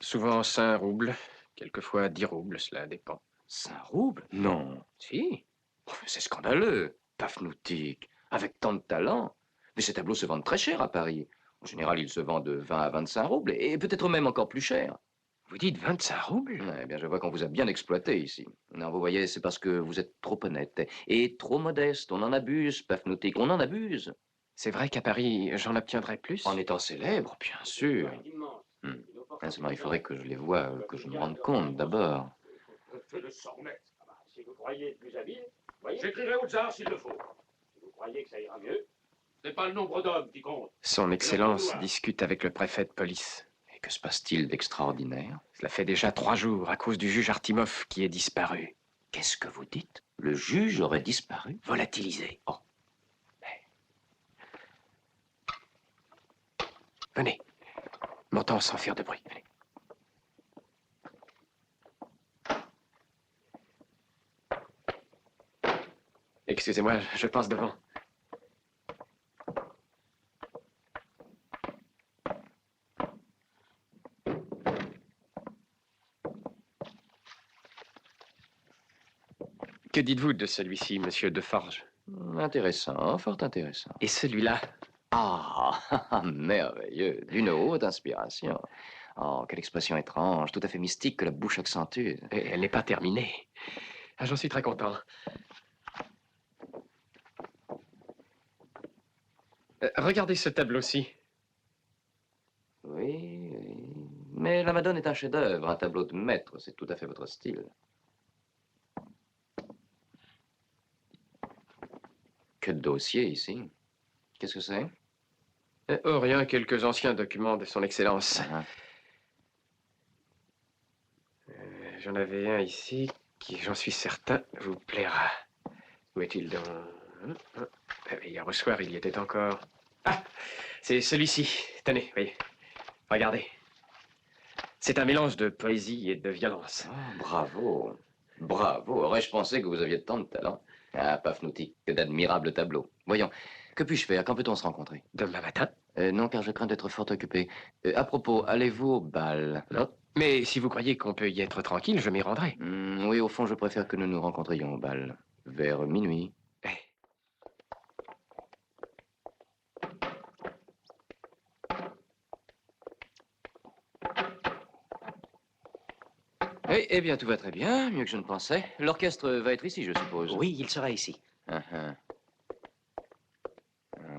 Souvent 5 roubles, quelquefois 10 roubles, cela dépend. 5 roubles? Non. Si. Oh, c'est scandaleux, Pafnoutik. Avec tant de talent. Mais ces tableaux se vendent très cher à Paris. En général, ils se vendent de 20 à 25 roubles, et peut-être même encore plus cher. Vous dites 25 roubles? Eh bien, je vois qu'on vous a bien exploité ici. Non, vous voyez, c'est parce que vous êtes trop honnête et trop modeste. On en abuse, Pafnoutik, on en abuse. C'est vrai qu'à Paris, j'en obtiendrai plus? En étant célèbre, bien sûr. Seulement, il faudrait que je les voie, que je me rende compte d'abord. Je le sens, maître. Si vous croyez être plus habile, j'écrirai au tsar s'il le faut. Si vous croyez que ça ira mieux, c'est pas le nombre d'hommes qui compte. Son Excellence discute avec le préfet de police. Et que se passe-t-il d'extraordinaire? Cela fait déjà 3 jours à cause du juge Artimov qui est disparu. Qu'est-ce que vous dites? Le juge aurait disparu? Volatilisé. Oh. Venez. Montons sans faire de bruit. Venez. Excusez-moi, je passe devant. Que dites-vous de celui-ci, monsieur Deforges? Intéressant, fort intéressant. Et celui-là? Ah, merveilleux, d'une haute inspiration. Oh, quelle expression étrange, tout à fait mystique que la bouche accentue. Et elle n'est pas terminée. Ah, j'en suis très content. Regardez ce tableau-ci. Oui, mais la Madone est un chef-d'œuvre, un tableau de maître, c'est tout à fait votre style. Que de dossiers ici. Qu'est-ce que c'est? Oh, rien, quelques anciens documents de son Excellence. J'en avais un ici qui, j'en suis certain, vous plaira. Où est-il donc? Hier au soir, il y était encore. Ah, c'est celui-ci. Tenez, voyez. Regardez. C'est un mélange de poésie et de violence. Oh, bravo. Bravo. Aurais-je pensé que vous aviez tant de talent? Ah, Pafnoutik, que d'admirables tableaux. Voyons, que puis-je faire? Quand peut-on se rencontrer? Demain matin. Non, car je crains d'être fort occupé. À propos, allez-vous au bal? Non. Mais si vous croyez qu'on peut y être tranquille, je m'y rendrai. Oui, au fond, je préfère que nous nous rencontrions au bal. Vers minuit. Eh bien, tout va très bien, mieux que je ne pensais. L'orchestre va être ici, je suppose. Oui, il sera ici. Ah,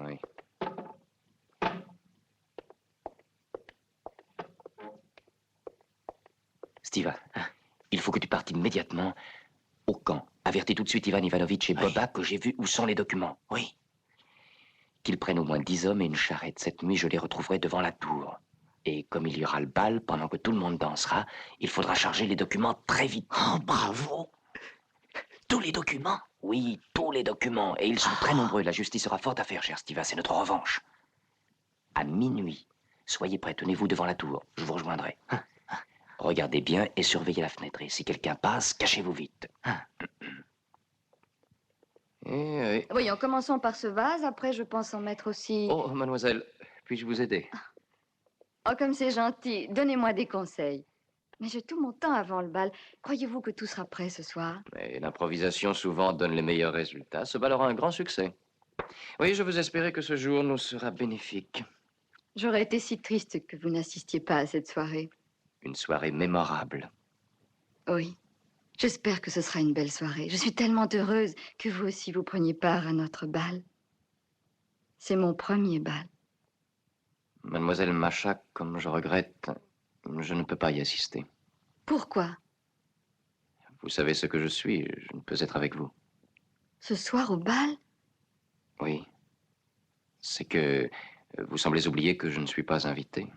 oui. Steve, il faut que tu partes immédiatement au camp. Avertis tout de suite Ivan Ivanovitch et Boba que j'ai vu où sont les documents. Oui. Qu'ils prennent au moins 10 hommes et une charrette. Cette nuit, je les retrouverai devant la tour. Et comme il y aura le bal, pendant que tout le monde dansera, il faudra charger les documents très vite. Oh, bravo! Tous les documents? Oui, tous les documents. Et ils sont très nombreux. La justice aura fort à faire, cher Steve. C'est notre revanche. À minuit, soyez prêts. Tenez-vous devant la tour. Je vous rejoindrai. Regardez bien et surveillez la fenêtre. Et si quelqu'un passe, cachez-vous vite. Voyons, commençons par ce vase. Après, je pense en mettre aussi... Oh, mademoiselle, puis-je vous aider? Oh, comme c'est gentil. Donnez-moi des conseils. Mais j'ai tout mon temps avant le bal. Croyez-vous que tout sera prêt ce soir? Mais l'improvisation souvent donne les meilleurs résultats. Ce bal aura un grand succès. Oui, je veux espérer que ce jour nous sera bénéfique. J'aurais été si triste que vous n'assistiez pas à cette soirée. Une soirée mémorable. Oui. J'espère que ce sera une belle soirée. Je suis tellement heureuse que vous aussi vous preniez part à notre bal. C'est mon premier bal. Mademoiselle Macha, comme je regrette, je ne peux pas y assister. Pourquoi? Vous savez ce que je suis, je ne peux être avec vous. Ce soir au bal? Oui. C'est que vous semblez oublier que je ne suis pas invité.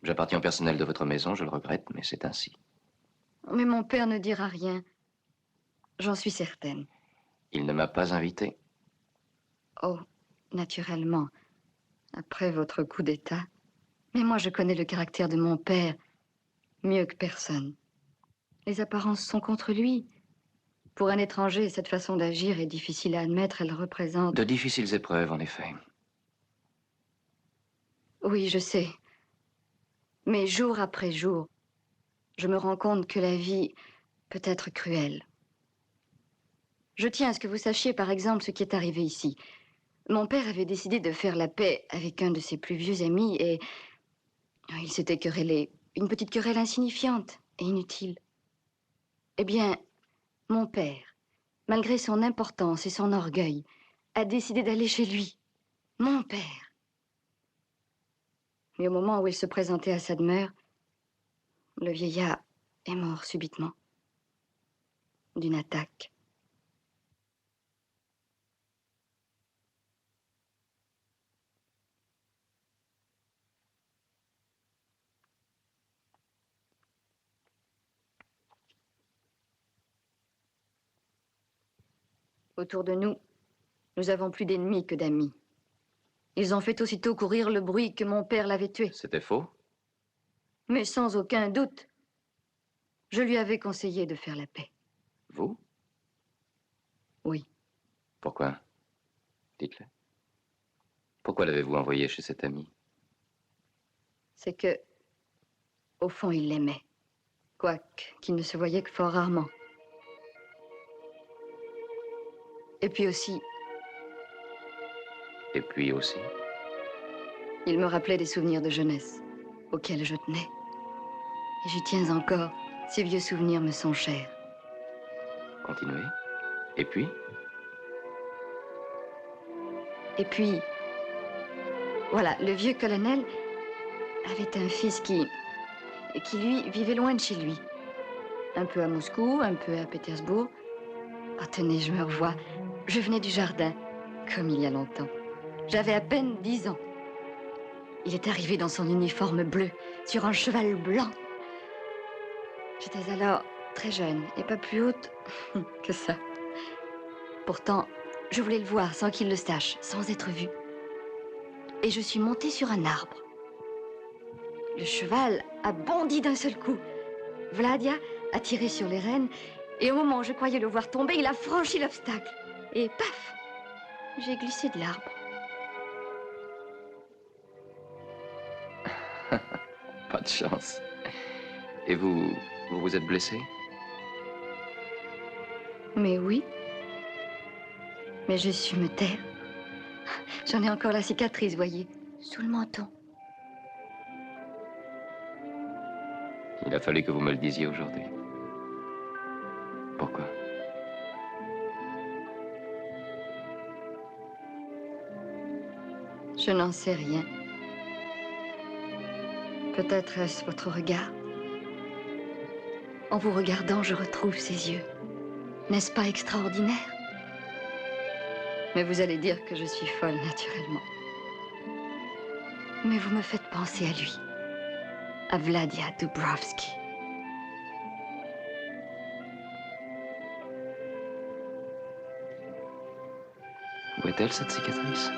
J'appartiens au personnel de votre maison, je le regrette, mais c'est ainsi. Mais mon père ne dira rien. J'en suis certaine. Il ne m'a pas invité? Oh, naturellement. Après votre coup d'État. Mais moi, je connais le caractère de mon père mieux que personne. Les apparences sont contre lui. Pour un étranger, cette façon d'agir est difficile à admettre. Elle représente... De difficiles épreuves, en effet. Oui, je sais. Mais jour après jour, je me rends compte que la vie peut être cruelle. Je tiens à ce que vous sachiez, par exemple, ce qui est arrivé ici. Mon père avait décidé de faire la paix avec un de ses plus vieux amis et il s'était querellé. Une petite querelle insignifiante et inutile. Eh bien, mon père, malgré son importance et son orgueil, a décidé d'aller chez lui. Mon père. Mais au moment où il se présentait à sa demeure, le vieillard est mort subitement d'une attaque. Autour de nous, nous avons plus d'ennemis que d'amis. Ils ont fait aussitôt courir le bruit que mon père l'avait tué. C'était faux? Mais sans aucun doute, je lui avais conseillé de faire la paix. Vous? Oui. Pourquoi? Dites-le. Pourquoi l'avez-vous envoyé chez cet ami? C'est que, au fond, il l'aimait. Quoique qu'il ne se voyait que fort rarement. Et puis aussi... Et puis aussi? Il me rappelait des souvenirs de jeunesse, auxquels je tenais. Et j'y tiens encore. Ces vieux souvenirs me sont chers. Continuez. Et puis? Et puis... Voilà, le vieux colonel avait un fils qui, lui, vivait loin de chez lui. Un peu à Moscou, un peu à Pétersbourg. Oh, tenez, je me revois. Je venais du jardin, comme il y a longtemps. J'avais à peine 10 ans. Il est arrivé dans son uniforme bleu, sur un cheval blanc. J'étais alors très jeune et pas plus haute que ça. Pourtant, je voulais le voir sans qu'il le sache, sans être vu. Et je suis montée sur un arbre. Le cheval a bondi d'un seul coup. Vladia a tiré sur les rênes et au moment où je croyais le voir tomber, il a franchi l'obstacle. Et paf, j'ai glissé de l'arbre. de chance. Et vous vous êtes blessé? Mais oui. Mais je suis me taire. J'en ai encore la cicatrice, voyez, sous le menton. Il a fallu que vous me le disiez aujourd'hui. Pourquoi? Je n'en sais rien. Peut-être est-ce votre regard. En vous regardant, je retrouve ses yeux. N'est-ce pas extraordinaire? Mais vous allez dire que je suis folle, naturellement. Mais vous me faites penser à lui, à Vladia Dubrovsky. Où est-elle, cette cicatrice?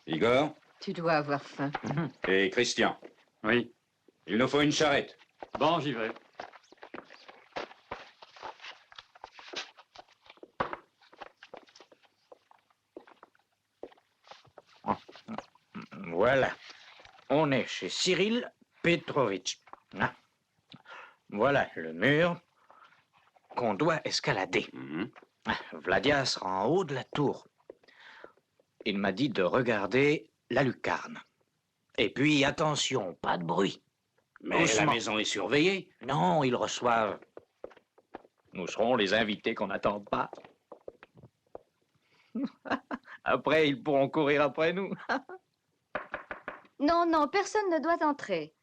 Igor? Tu dois avoir faim. Et Christian? Oui. Il nous faut une charrette. Bon, j'y vais. Voilà. On est chez Cyril Petrovitch. Ah. Voilà le mur qu'on doit escalader. Ah, Vladia sera en haut de la tour. Il m'a dit de regarder la lucarne. Et puis, attention, pas de bruit. Mais Doucement. la maison est surveillée. Non, ils reçoivent. Nous serons les invités qu'on n'attend pas. Après, ils pourront courir après nous. Non, non, personne ne doit entrer.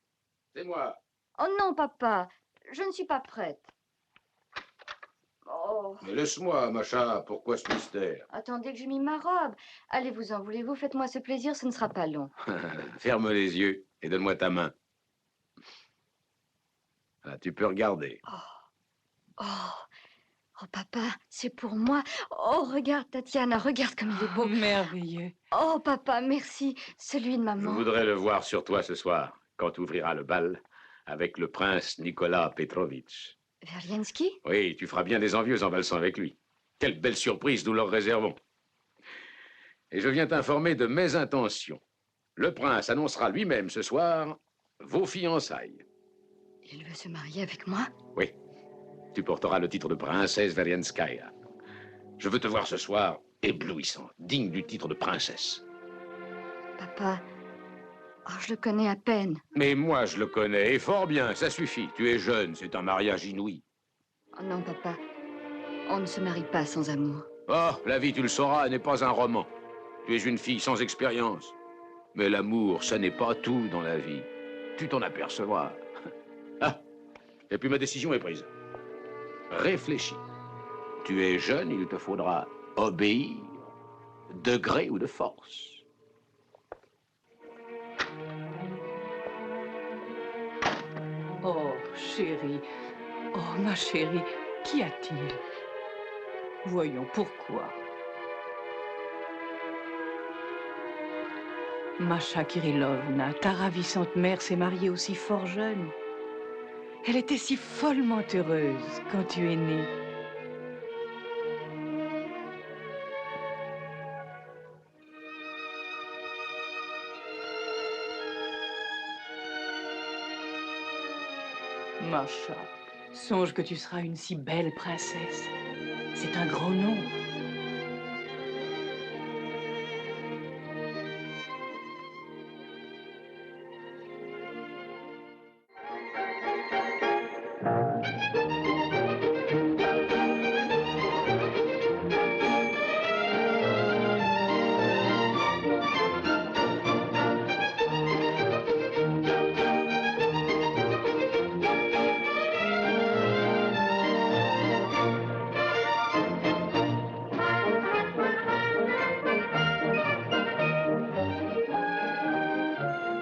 C'est moi. Oh non, papa, je ne suis pas prête. Oh, Mais laisse-moi, Macha, pourquoi ce mystère? attendez que j'ai mis ma robe. Allez-vous-en, voulez-vous, faites-moi ce plaisir, ce ne sera pas long. Ferme les yeux et donne-moi ta main. Ah, tu peux regarder. Oh, oh, papa, c'est pour moi. Oh, regarde, Tatiana, regarde comme il est beau. Merveilleux. Oh, papa, merci. Celui de Je maman. voudrais le voir sur toi ce soir, quand tu ouvriras le bal avec le prince Nicolas Petrovitch. Verliensky? Oui, tu feras bien des envieux en valsant avec lui. Quelle belle surprise nous leur réservons. Et je viens t'informer de mes intentions. Le prince annoncera lui-même ce soir vos fiançailles. Il veut se marier avec moi? Oui, tu porteras le titre de princesse Verlienskaya. Je veux te voir ce soir éblouissante, digne du titre de princesse. Papa, oh, je le connais à peine. Mais moi, je le connais, et fort bien, ça suffit. Tu es jeune, c'est un mariage inouï. Oh non, papa, on ne se marie pas sans amour. Oh, la vie, tu le sauras, n'est pas un roman. Tu es une fille sans expérience. Mais l'amour, ça n'est pas tout dans la vie. Tu t'en apercevras. Ah, et puis ma décision est prise. Réfléchis. Tu es jeune, il te faudra obéir, de gré ou de force. Oh, chérie. Oh, ma chérie, qu'y a-t-il? Voyons, pourquoi? Masha Kirilovna, ta ravissante mère s'est mariée aussi fort jeune. Elle était si follement heureuse quand tu es né. Masha, songe que tu seras une si belle princesse. C'est un grand nom.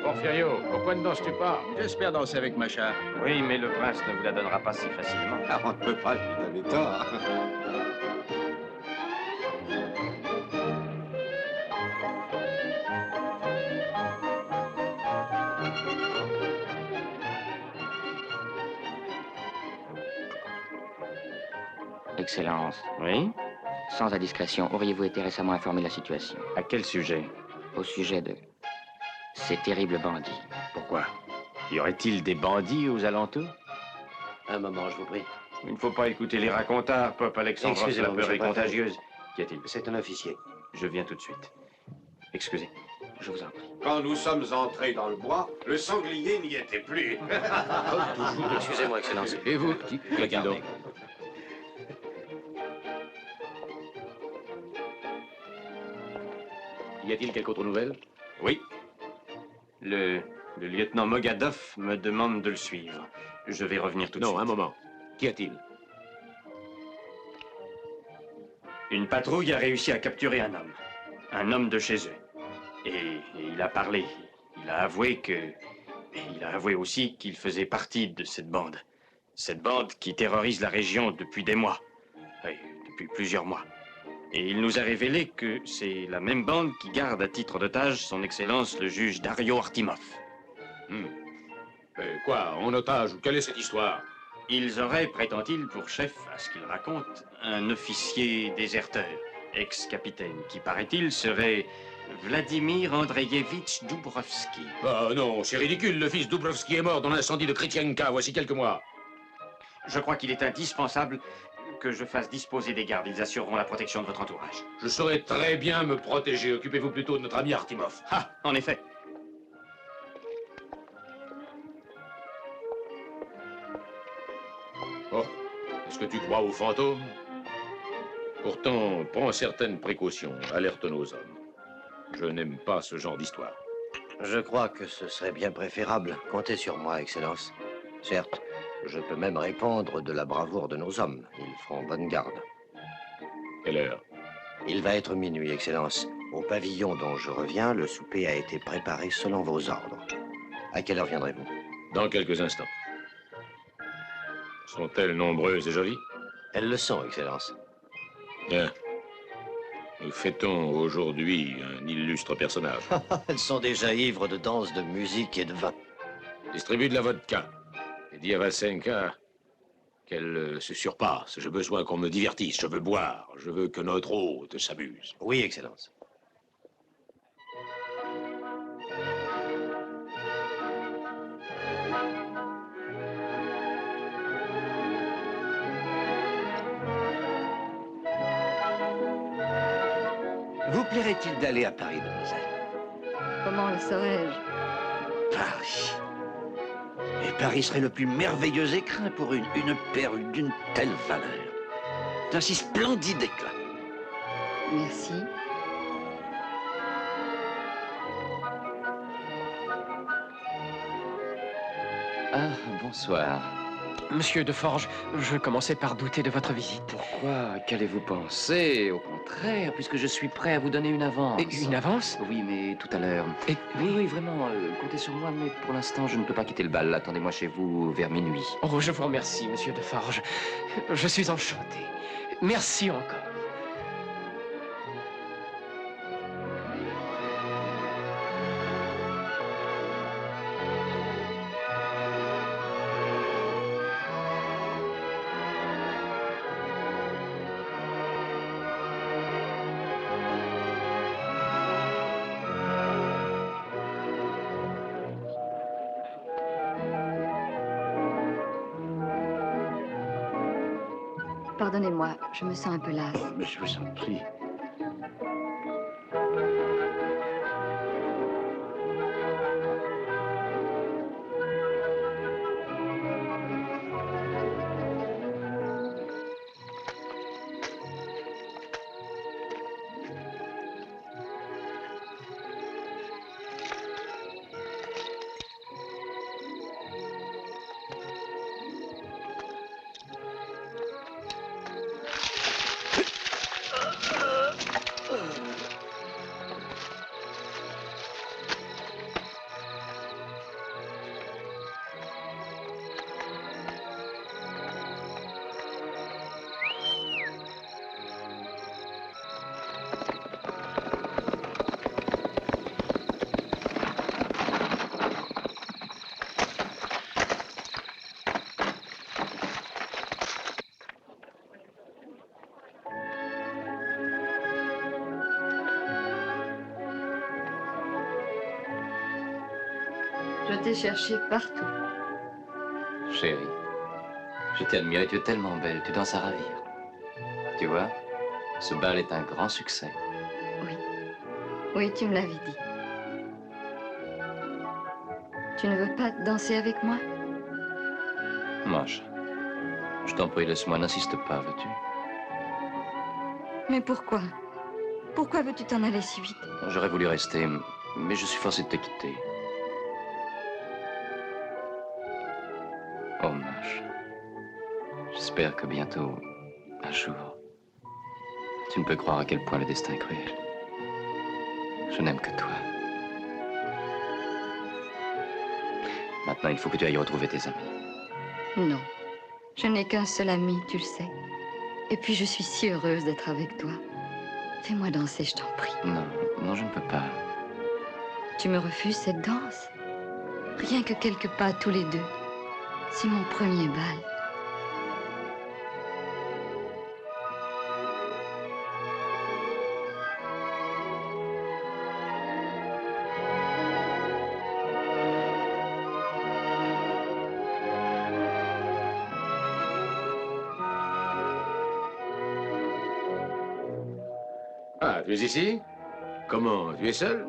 Porfirio, pourquoi ne danses-tu pas? J'espère danser avec Macha. Oui, mais le prince ne vous la donnera pas si facilement. Ah, on ne peut pas lui donner tort. Excellence. Oui? Sans indiscrétion, auriez-vous été récemment informé de la situation? À quel sujet? Au sujet de ces terribles bandits. Pourquoi? Y aurait-il des bandits aux alentours? Un moment, je vous prie. Il ne faut pas écouter les racontards, Pop Alexandre. La Excusez-moi, peur est monsieur le préfet. contagieuse. Qu'y a-t-il? C'est un officier. Je viens tout de suite. Excusez. Je vous en prie. Quand nous sommes entrés dans le bois, le sanglier n'y était plus. Excusez-moi, Excellence. Et vous, qui donc? Y a-t-il quelque autre nouvelle? Oui. Le lieutenant Mogadov me demande de le suivre. Je vais revenir tout de suite. Non, un moment. Qu'y a-t-il? Une patrouille a réussi à capturer un homme. Un homme de chez eux. Et il a parlé. Il a avoué que... et il a avoué aussi qu'il faisait partie de cette bande. Cette bande qui terrorise la région depuis des mois. Oui, depuis plusieurs mois. Et il nous a révélé que c'est la même bande qui garde à titre d'otage son Excellence le juge Dario Artimov. Quoi, en otage? Quelle est cette histoire? Ils auraient, prétend-il, pour chef, à ce qu'il raconte, un officier déserteur, ex-capitaine, qui, paraît-il, serait Vladimir Andreevitch Dubrovski. Ah non, c'est ridicule. Le fils Dubrovski est mort dans l'incendie de Kretienka, voici quelques mois. Je crois qu'il est indispensable que je fasse disposer des gardes. Ils assureront la protection de votre entourage. Je saurais très bien me protéger. Occupez-vous plutôt de notre ami Artimov. Ah, en effet. Oh, est-ce que tu crois aux fantômes? Pourtant, prends certaines précautions. Alerte nos hommes. Je n'aime pas ce genre d'histoire. Je crois que ce serait bien préférable. Comptez sur moi, Excellence. Certes, je peux même répondre de la bravoure de nos hommes. Ils feront bonne garde. Quelle heure? Il va être minuit, Excellence. Au pavillon dont je reviens, le souper a été préparé selon vos ordres. À quelle heure viendrez-vous? Dans quelques instants. Sont-elles nombreuses et jolies? Elles le sont, Excellence. Bien. Nous fêtons aujourd'hui un illustre personnage. Elles sont déjà ivres de danse, de musique et de vin. Distribue de la vodka. Et dis à Vasenka qu'elle se surpasse. J'ai besoin qu'on me divertisse. Je veux boire. Je veux que notre hôte s'amuse. Oui, Excellence. Vous plairait-il d'aller à Paris, mademoiselle? Comment le saurais-je? Paris. Et Paris serait le plus merveilleux écrin pour une perle d'une telle valeur. D'un si splendide éclat. Merci. Ah, bonsoir. Monsieur de Forges, je commençais par douter de votre visite. Pourquoi? Qu'allez-vous penser? Au contraire, puisque je suis prêt à vous donner une avance. Et une avance? Oui, mais tout à l'heure. Oui, oui, vraiment, comptez sur moi, mais pour l'instant, je ne peux pas quitter le bal. Attendez-moi chez vous vers minuit. Oh, je vous remercie, monsieur de Forges. Je suis enchanté. Merci encore. Pardonnez-moi, je me sens un peu lasse. Mais je vous en prie. t'ai cherché partout. Chérie, je t'ai admirée, tu es tellement belle, tu danses à ravir. Tu vois, ce bal est un grand succès. Oui, tu me l'avais dit. Tu ne veux pas danser avec moi? Mange. Je t'en prie, laisse-moi, n'insiste pas, veux-tu? Mais pourquoi? Pourquoi veux-tu t'en aller si vite? J'aurais voulu rester, mais je suis forcé de te quitter. Oh, Mâche. J'espère que bientôt, un jour, tu ne peux croire à quel point le destin est cruel. Je n'aime que toi. Maintenant, il faut que tu ailles retrouver tes amis. Non. Je n'ai qu'un seul ami, tu le sais. Et puis, je suis si heureuse d'être avec toi. Fais-moi danser, je t'en prie. Non, non, je ne peux pas. Tu me refuses cette danse? Rien que quelques pas tous les deux. C'est mon premier bal. Ah, tu es ici? Comment? Tu es seul?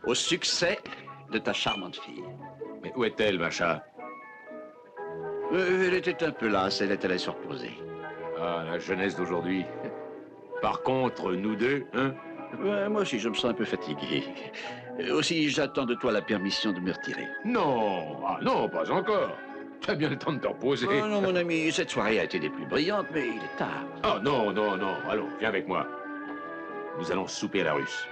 Au succès de ta charmante fille. Mais où est-elle, Macha? Elle était un peu lasse, elle est allée se reposer. Ah, la jeunesse d'aujourd'hui. Par contre, nous deux, hein? Moi aussi, je me sens un peu fatigué. Aussi, j'attends de toi la permission de me retirer. Non, ah non, pas encore. Tu as bien le temps de te reposer. Oh non, mon ami, cette soirée a été des plus brillantes, mais il est tard. Ah non, non, non, allons, viens avec moi. Nous allons souper à la Russe.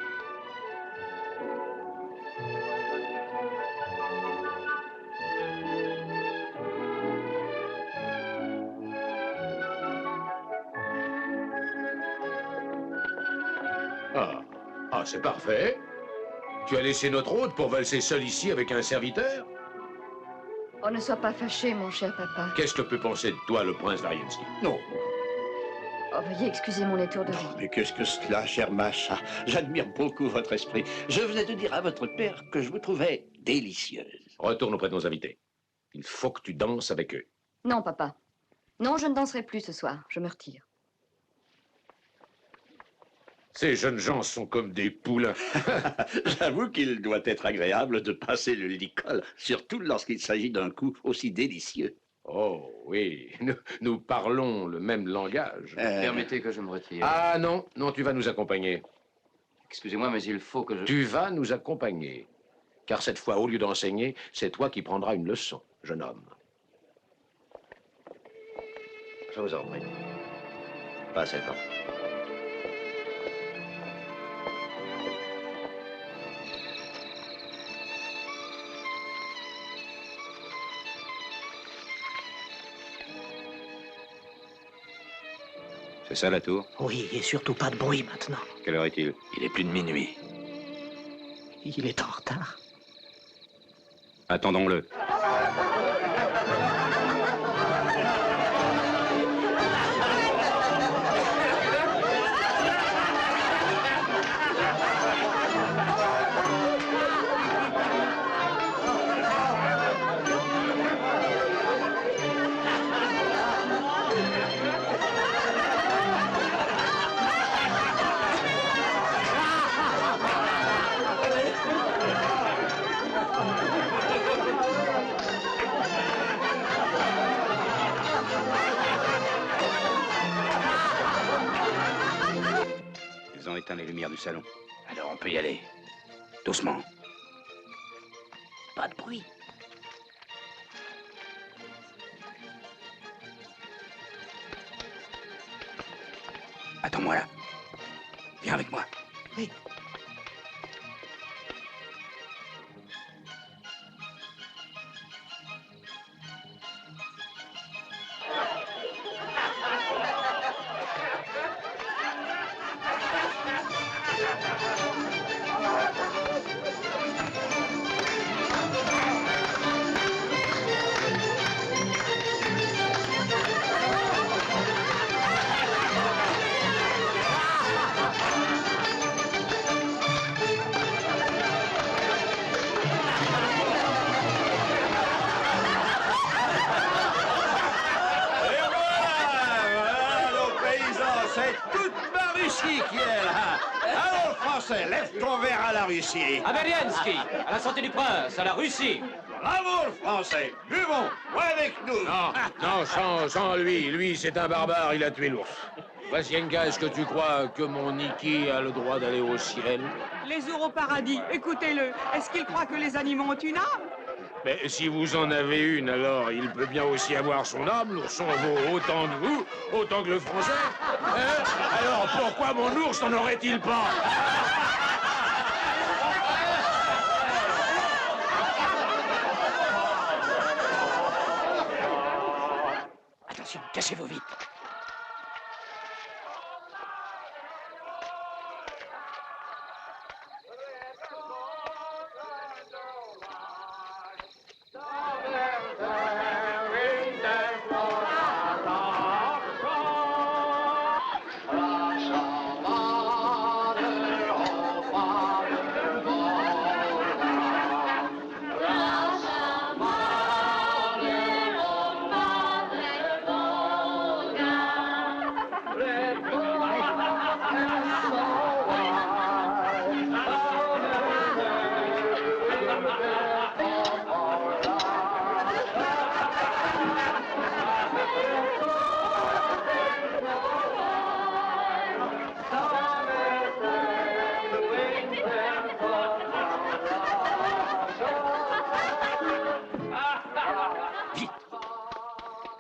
Ah, c'est parfait. Tu as laissé notre hôte pour valser seul ici avec un serviteur? Oh, ne sois pas fâché, mon cher papa. Qu'est-ce que peut penser de toi le prince Variensky? Non. Oh, veuillez excuser mon étourderie. Mais qu'est-ce que cela, cher Macha? J'admire beaucoup votre esprit. Je venais de dire à votre père que je vous trouvais délicieuse. Retourne auprès de nos invités. Il faut que tu danses avec eux. Non, papa. Non, je ne danserai plus ce soir. Je me retire. Ces jeunes gens sont comme des poules. J'avoue qu'il doit être agréable de passer le licol, surtout lorsqu'il s'agit d'un coup aussi délicieux. Oh, oui, nous parlons le même langage. Permettez que je me retire. Ah non, non, tu vas nous accompagner. Excusez-moi, mais il faut que je... Tu vas nous accompagner. Car cette fois, au lieu d'enseigner, c'est toi qui prendras une leçon, jeune homme. Je vous en prie. Passez-en. C'est ça la tour? Oui, et surtout pas de bruit maintenant. Quelle heure est-il? Il est plus de minuit. Il est en retard. Attendons-le. Ils ont éteint les lumières du salon. Alors on peut y aller. Doucement. Pas de bruit. Attends-moi là. Viens avec moi. Oui. Français, lève ton verre à la Russie. À Berlianski, à la santé du prince, à la Russie. Bravo, le Français. Buvons, bois avec nous. Non, non, sans lui. Lui, c'est un barbare, il a tué l'ours. Vasienka, est-ce que tu crois que mon Niki a le droit d'aller au ciel? Les ours au paradis, écoutez-le. Est-ce qu'il croit que les animaux ont une âme? Mais si vous en avez une, alors il peut bien aussi avoir son âme. L'ourson vaut autant que vous, autant que le Français. Hein? Alors pourquoi mon ours n'en aurait-il pas? Attention, cachez-vous vite.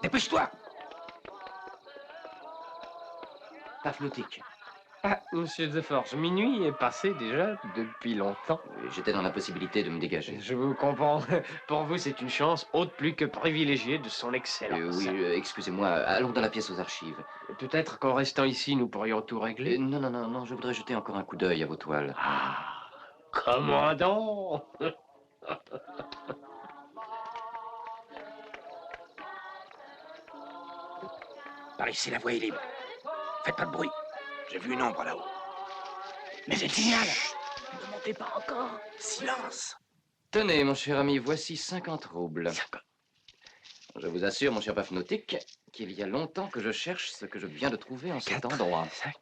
Dépêche-toi! Paflotique. Ah, monsieur Deforge, minuit est passé déjà depuis longtemps. J'étais dans l'impossibilité de me dégager. Je vous comprends. Pour vous, c'est une chance haute plus que privilégiée de son excellence. Oui, excusez-moi, allons dans la pièce aux archives. Peut-être qu'en restant ici, nous pourrions tout régler. Non, je voudrais jeter encore un coup d'œil à vos toiles. Ah, commandant! Par ici, la voie est libre. Faites pas de bruit. J'ai vu une ombre là-haut. Mais c'est génial. Ne montez pas encore. Silence. Tenez, mon cher ami, voici 50 roubles. Je vous assure, mon cher Pafnotique, qu'il y a longtemps que je cherche ce que je viens de trouver en cet endroit. 5,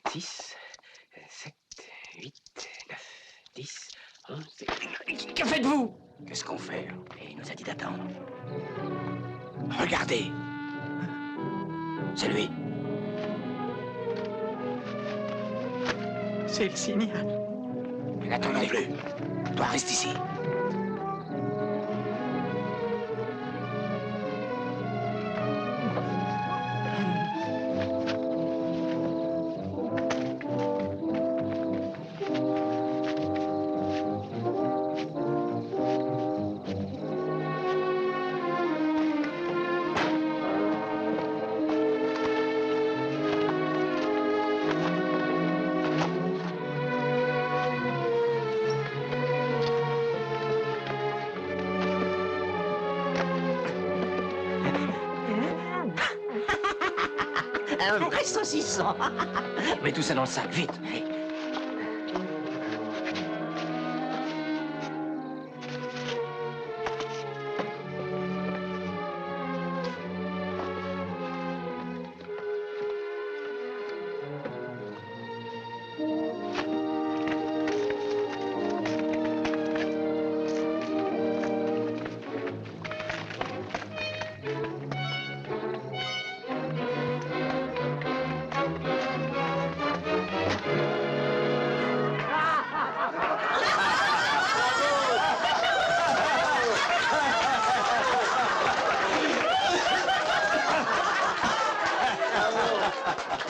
6, 7, 8, 9, 10, 11... Que faites-vous? Qu'est-ce qu'on fait? Il nous a dit d'attendre. Regardez. C'est lui. C'est le signal. Mais n'attendons plus. Toi, reste ici. Un vrai saucisson. Mets tout ça dans le sac, vite.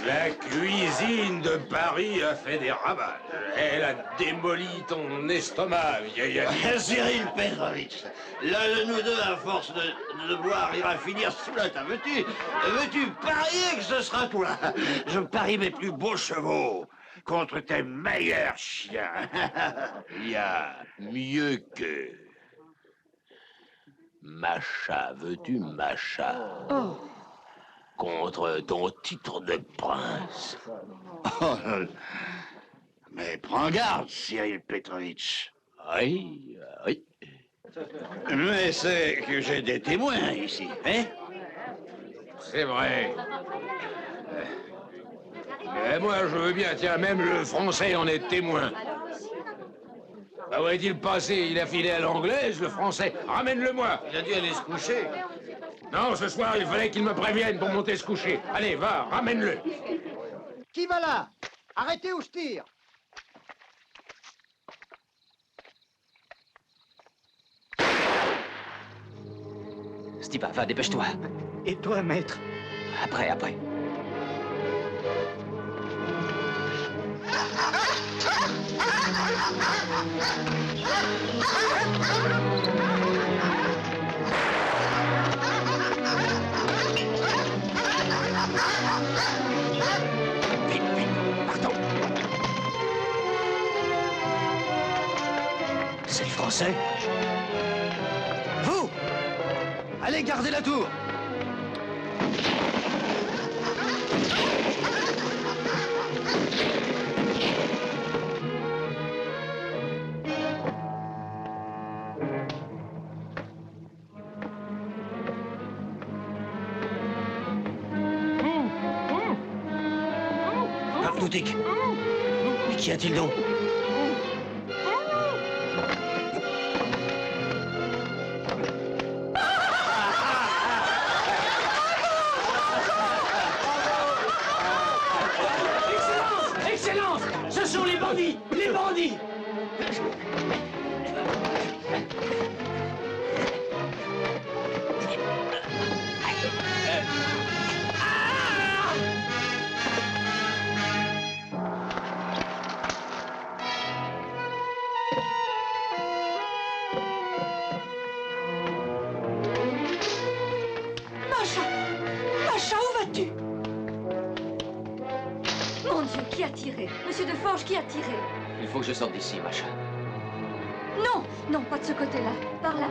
La cuisine de Paris a fait des ravages. Elle a démoli ton estomac, vieil ami. Cyril Petrovitch, l'un de nous deux, à force de boire, il va finir sous la table. Veux-tu parier que ce sera toi? Je parie mes plus beaux chevaux contre tes meilleurs chiens. Il y a mieux que... Macha, veux-tu Macha? Oh. Contre ton titre de prince. Oh, mais prends garde, Cyril Petrovitch. Oui. Mais c'est que j'ai des témoins ici, hein? C'est vrai. Eh, moi, je veux bien. Tiens, même le français en est témoin. Bah, ouais, dit le passé, il a filé à l'anglaise, le français. Ramène-le-moi. Il a dû aller se coucher. Non, ce soir, il fallait qu'il me prévienne pour monter se coucher. Allez, va, ramène-le. Qui va là? Arrêtez ou je tire. Stiva, va, dépêche-toi. Et toi, maître? Après. Vite, partons. C'est le français. Vous! Allez, gardez la tour! Ludwig, mais qu'y a-t-il donc? Excellence! Ce sont les bandits! Les bandits! Macha, où vas-tu? Mon Dieu, qui a tiré? Monsieur de Forges, qui a tiré? Il faut que je sorte d'ici, Macha. Non, non, pas de ce côté-là. Par là.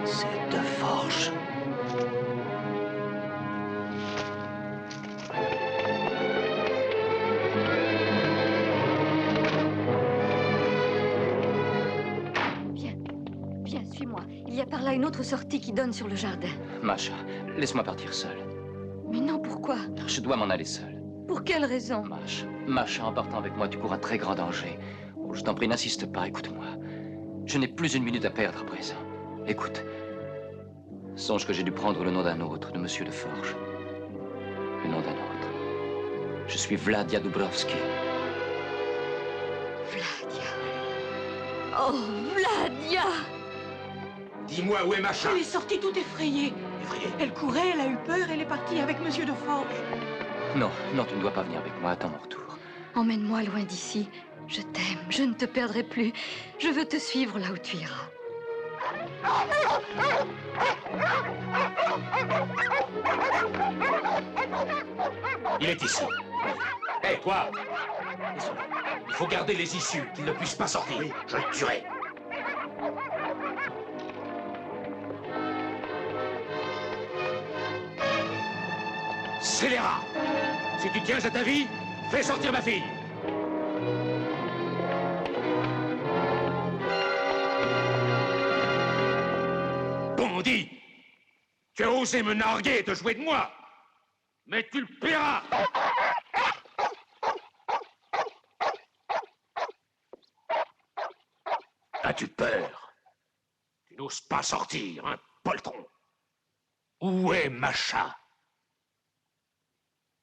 C'est de Forges. Viens, suis-moi. Il y a par là une autre sortie qui donne sur le jardin. Macha, laisse-moi partir seul. Mais non, pourquoi? Je dois m'en aller seul. Pour quelle raison? Macha, en partant avec moi, tu cours un très grand danger. Oh, je t'en prie, n'insiste pas, écoute-moi. Je n'ai plus une minute à perdre à présent. Écoute. Songe que j'ai dû prendre le nom d'un autre, de Monsieur de Forges. Le nom d'un autre. Je suis Vladia Dubrovski. Vladia. Oh, Vladia! Dis-moi, où est Macha? Elle est sortie toute effrayée. Elle courait, elle a eu peur, elle est partie avec Monsieur de Forges. Non, tu ne dois pas venir avec moi, attends mon retour. Emmène-moi loin d'ici. Je t'aime, je ne te perdrai plus. Je veux te suivre là où tu iras. Il est ici. Hé, quoi? Il faut garder les issues, qu'ils ne puissent pas sortir. Oui, je le tuerai. Scélérat! Si tu tiens à ta vie, fais sortir ma fille! Bandit! Tu as osé me narguer et te jouer de moi! Mais tu le paieras! As-tu peur? Tu n'oses pas sortir, hein, poltron? Où est Macha?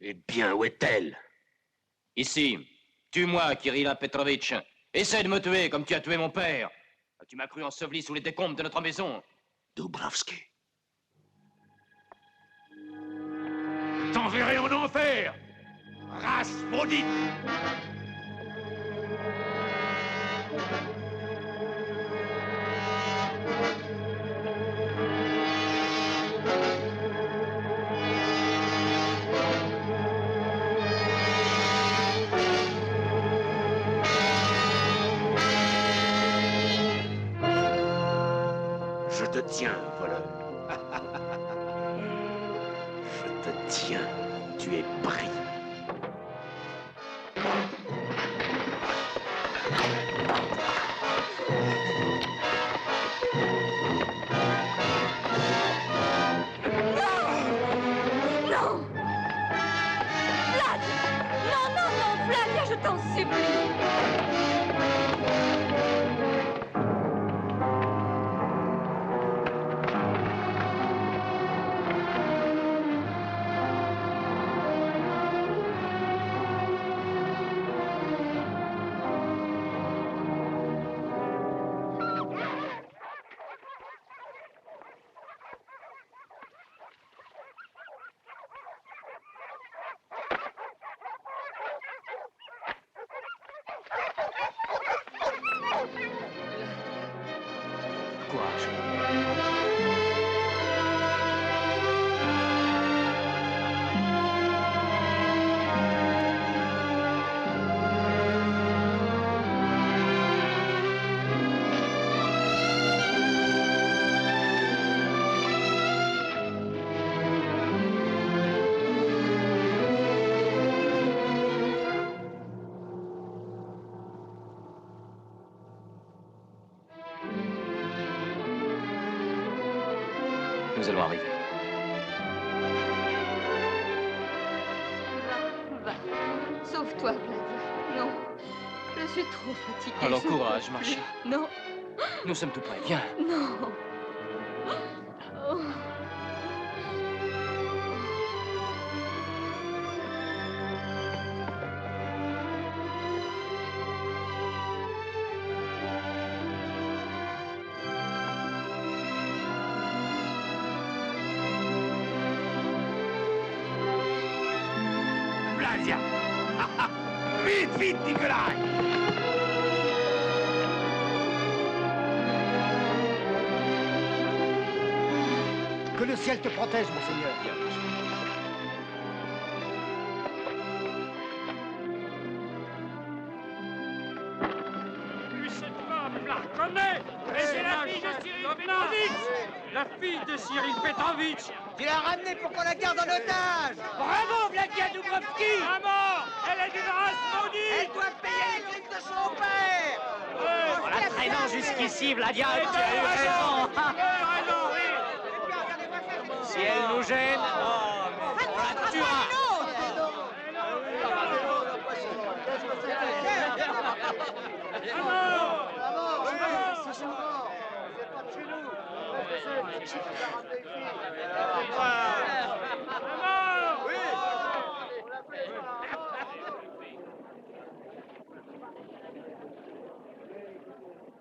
Eh bien, où est-elle? Ici. Tue-moi, Kirilla Petrovitch. Essaie de me tuer comme tu as tué mon père. Tu m'as cru enseveli sous les décombres de notre maison. Dubrovski. T'enverrai en enfer! Race maudite! Je te tiens, voleur. Je te tiens. Tu es pris. Non! nous allons arriver. Va. Sauve-toi, Vladia. Non. Je suis trop fatiguée. Alors je ne peux courage, ma plus. chère. Non. Nous sommes tout prêts. Viens. Non. Oh. Vladia. Vite, vite, Nikolai. Que le ciel te protège, monseigneur. Cette femme, je la reconnais. Et c'est la fille de Cyril Petrovitch. La fille de Cyril Petrovitch. Tu l'as ramenée pour qu'on la garde en otage. Bravo, Vladia Dubrovski. Maman, elle est d'une race maudite. Elle doit payer les crimes de son père. En la traînant jusqu'ici, Vladia, tu as eu raison. Si elle nous gêne, on la tuera.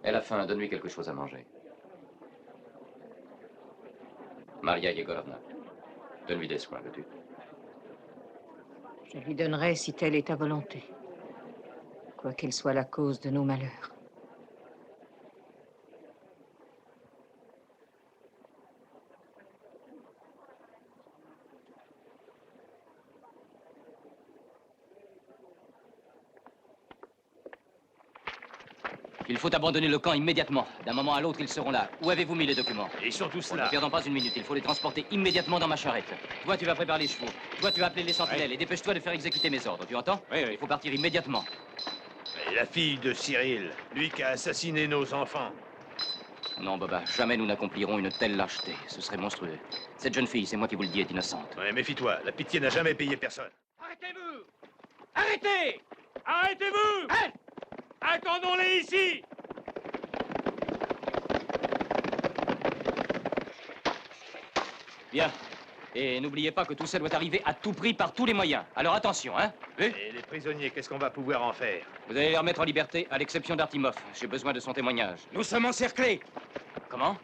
Elle a faim, donne-lui quelque chose à manger. Maria Yegorovna, donne-lui des soins, veux-tu? Je lui donnerai si telle est ta volonté, quoi qu'elle soit la cause de nos malheurs. Il faut abandonner le camp immédiatement. D'un moment à l'autre, ils seront là. Où avez-vous mis les documents? Ils sont tous Ne là. perdons pas une minute. Il faut les transporter immédiatement dans ma charrette. Toi, tu vas préparer les chevaux. Toi, tu vas appeler les sentinelles. Et dépêche-toi de faire exécuter mes ordres. Tu entends? Oui, oui. Il faut partir immédiatement. Et la fille de Cyril, lui qui a assassiné nos enfants. Non, Boba, jamais nous n'accomplirons une telle lâcheté. Ce serait monstrueux. Cette jeune fille, c'est moi qui vous le dis, est innocente. Ouais, méfie-toi, la pitié n'a jamais payé personne. Arrêtez-vous. Arrêtez. Arrêtez-vous. Attendons-les ici. Bien. Et n'oubliez pas que tout ça doit arriver à tout prix par tous les moyens. Alors attention, hein? Et les prisonniers, qu'est-ce qu'on va pouvoir en faire? Vous allez les remettre en liberté, à l'exception d'Artimov. J'ai besoin de son témoignage. Nous sommes encerclés. Comment?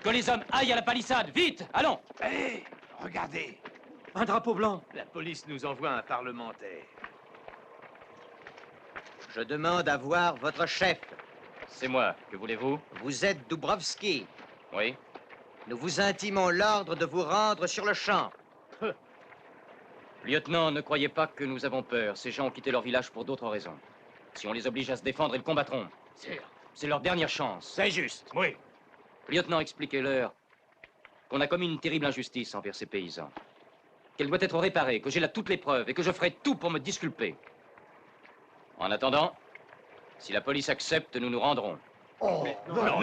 Que les hommes aillent à la palissade, vite! Allons! Hé, regardez. Un drapeau blanc. La police nous envoie un parlementaire. Je demande à voir votre chef. C'est moi. Que voulez-vous? Vous êtes Dubrovski. Oui. Nous vous intimons l'ordre de vous rendre sur le champ. Lieutenant, ne croyez pas que nous avons peur. Ces gens ont quitté leur village pour d'autres raisons. Si on les oblige à se défendre, ils combattront. C'est leur dernière chance. C'est juste. Oui. Lieutenant, expliquez-leur qu'on a commis une terrible injustice envers ces paysans. Qu'elle doit être réparée, que j'ai là toutes les preuves et que je ferai tout pour me disculper. En attendant, si la police accepte, nous nous rendrons. Oh, non,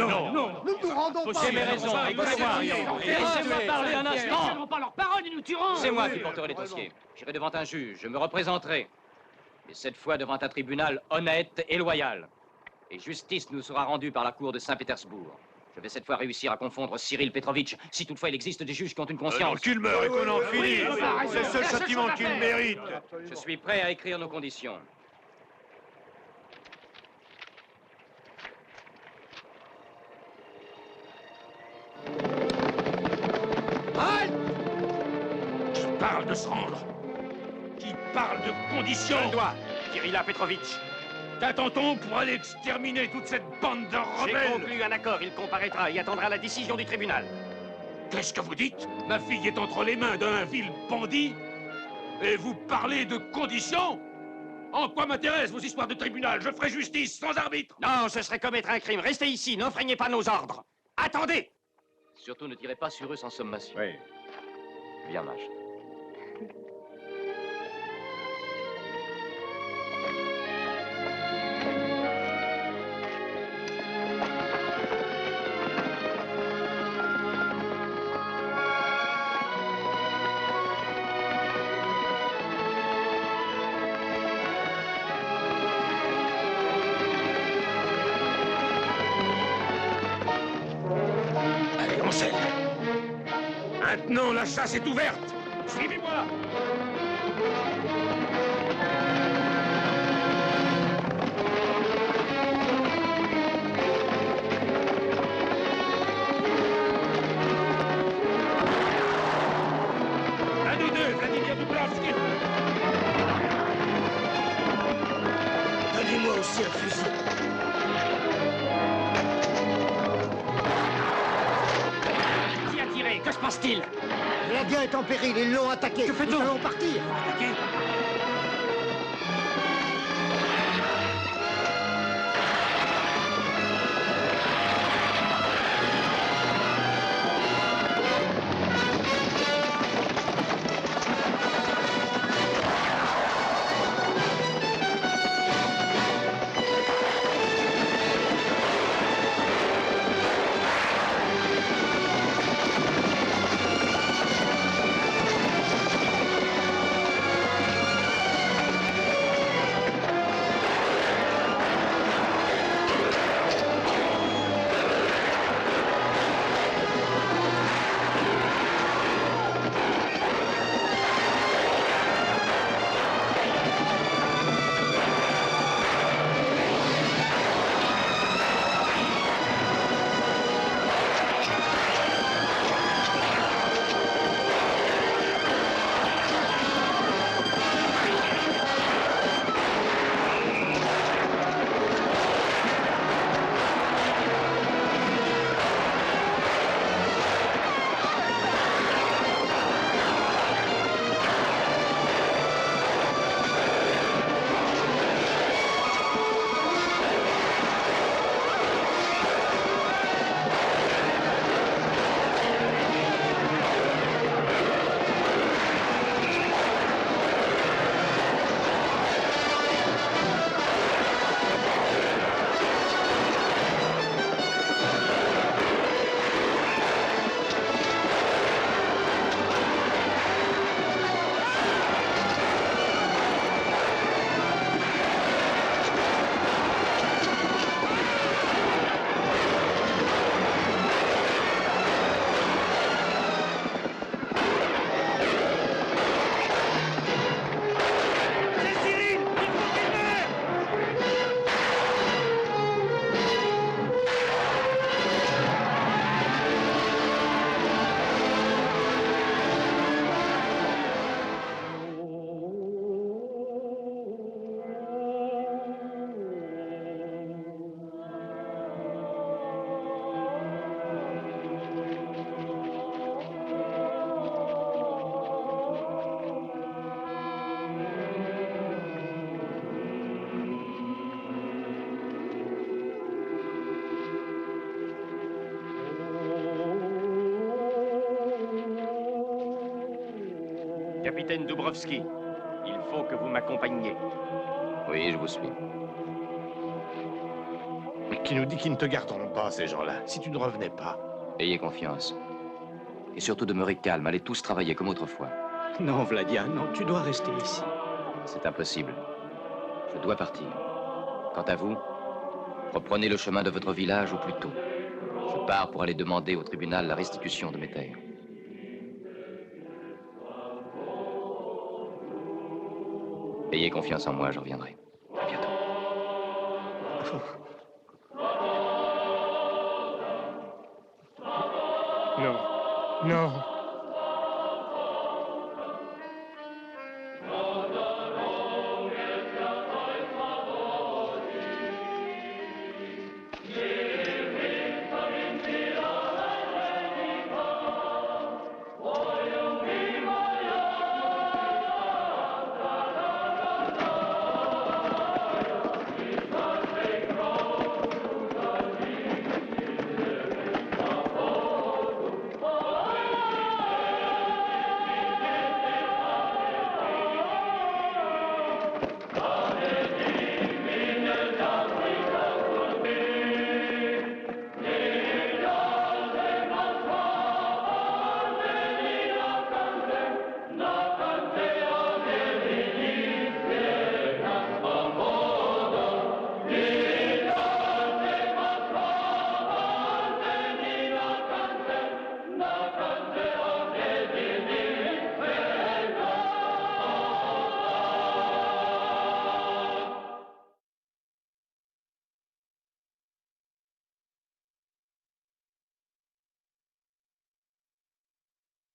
nous nous rendons pas. J'ai mes raisons, écoutez-moi. Laissez-moi parler un instant. Ils pas leur parole, ils nous tueront. C'est moi qui porterai les dossiers. J'irai devant un juge, je me représenterai. Mais cette fois devant un tribunal honnête et loyal. Et justice nous sera rendue par la cour de Saint-Pétersbourg. Je vais cette fois réussir à confondre Cyril Petrovitch, si toutefois il existe des juges qui ont une conscience. Qu'il meurt et qu'on en finisse. C'est le seul châtiment qu'il mérite. Je suis prêt à écrire nos conditions. Qui parle de se rendre? Qui parle de conditions? Je le dois, Kirilla Petrovitch. Qu'attend-on pour aller exterminer toute cette bande de J'ai rebelles? conclu un accord, il comparaîtra et attendra la décision du tribunal. Qu'est-ce que vous dites? Ma fille est entre les mains d'un vil bandit? Et vous parlez de conditions? En quoi m'intéressent vos histoires de tribunal? Je ferai justice sans arbitre. Non, ce serait commettre un crime. Restez ici, n'enfreignez pas nos ordres. Attendez! Surtout ne tirez pas sur eux sans sommation. Oui. Viens, Mage. Maintenant, la chasse est ouverte. Suivez-moi. Un des deux, Vladimir Dubrovski. Donnez-moi aussi un fusil. Qui a tiré? Que se passe-t-il? Vladien est en péril, ils l'ont attaqué. Que faites-vous? Nous allons partir. Attaqué? Capitaine Dubrovski, il faut que vous m'accompagniez. Oui, je vous suis. Qui nous dit qu'ils ne te garderont pas, ces gens-là, si tu ne revenais pas? Ayez confiance. Et surtout demeurez calme, allez tous travailler comme autrefois. Non, Vladia, non, tu dois rester ici. C'est impossible. Je dois partir. Quant à vous, reprenez le chemin de votre village au plus tôt. Je pars pour aller demander au tribunal la restitution de mes terres. Ayez confiance en moi, je reviendrai. À bientôt. Non, non.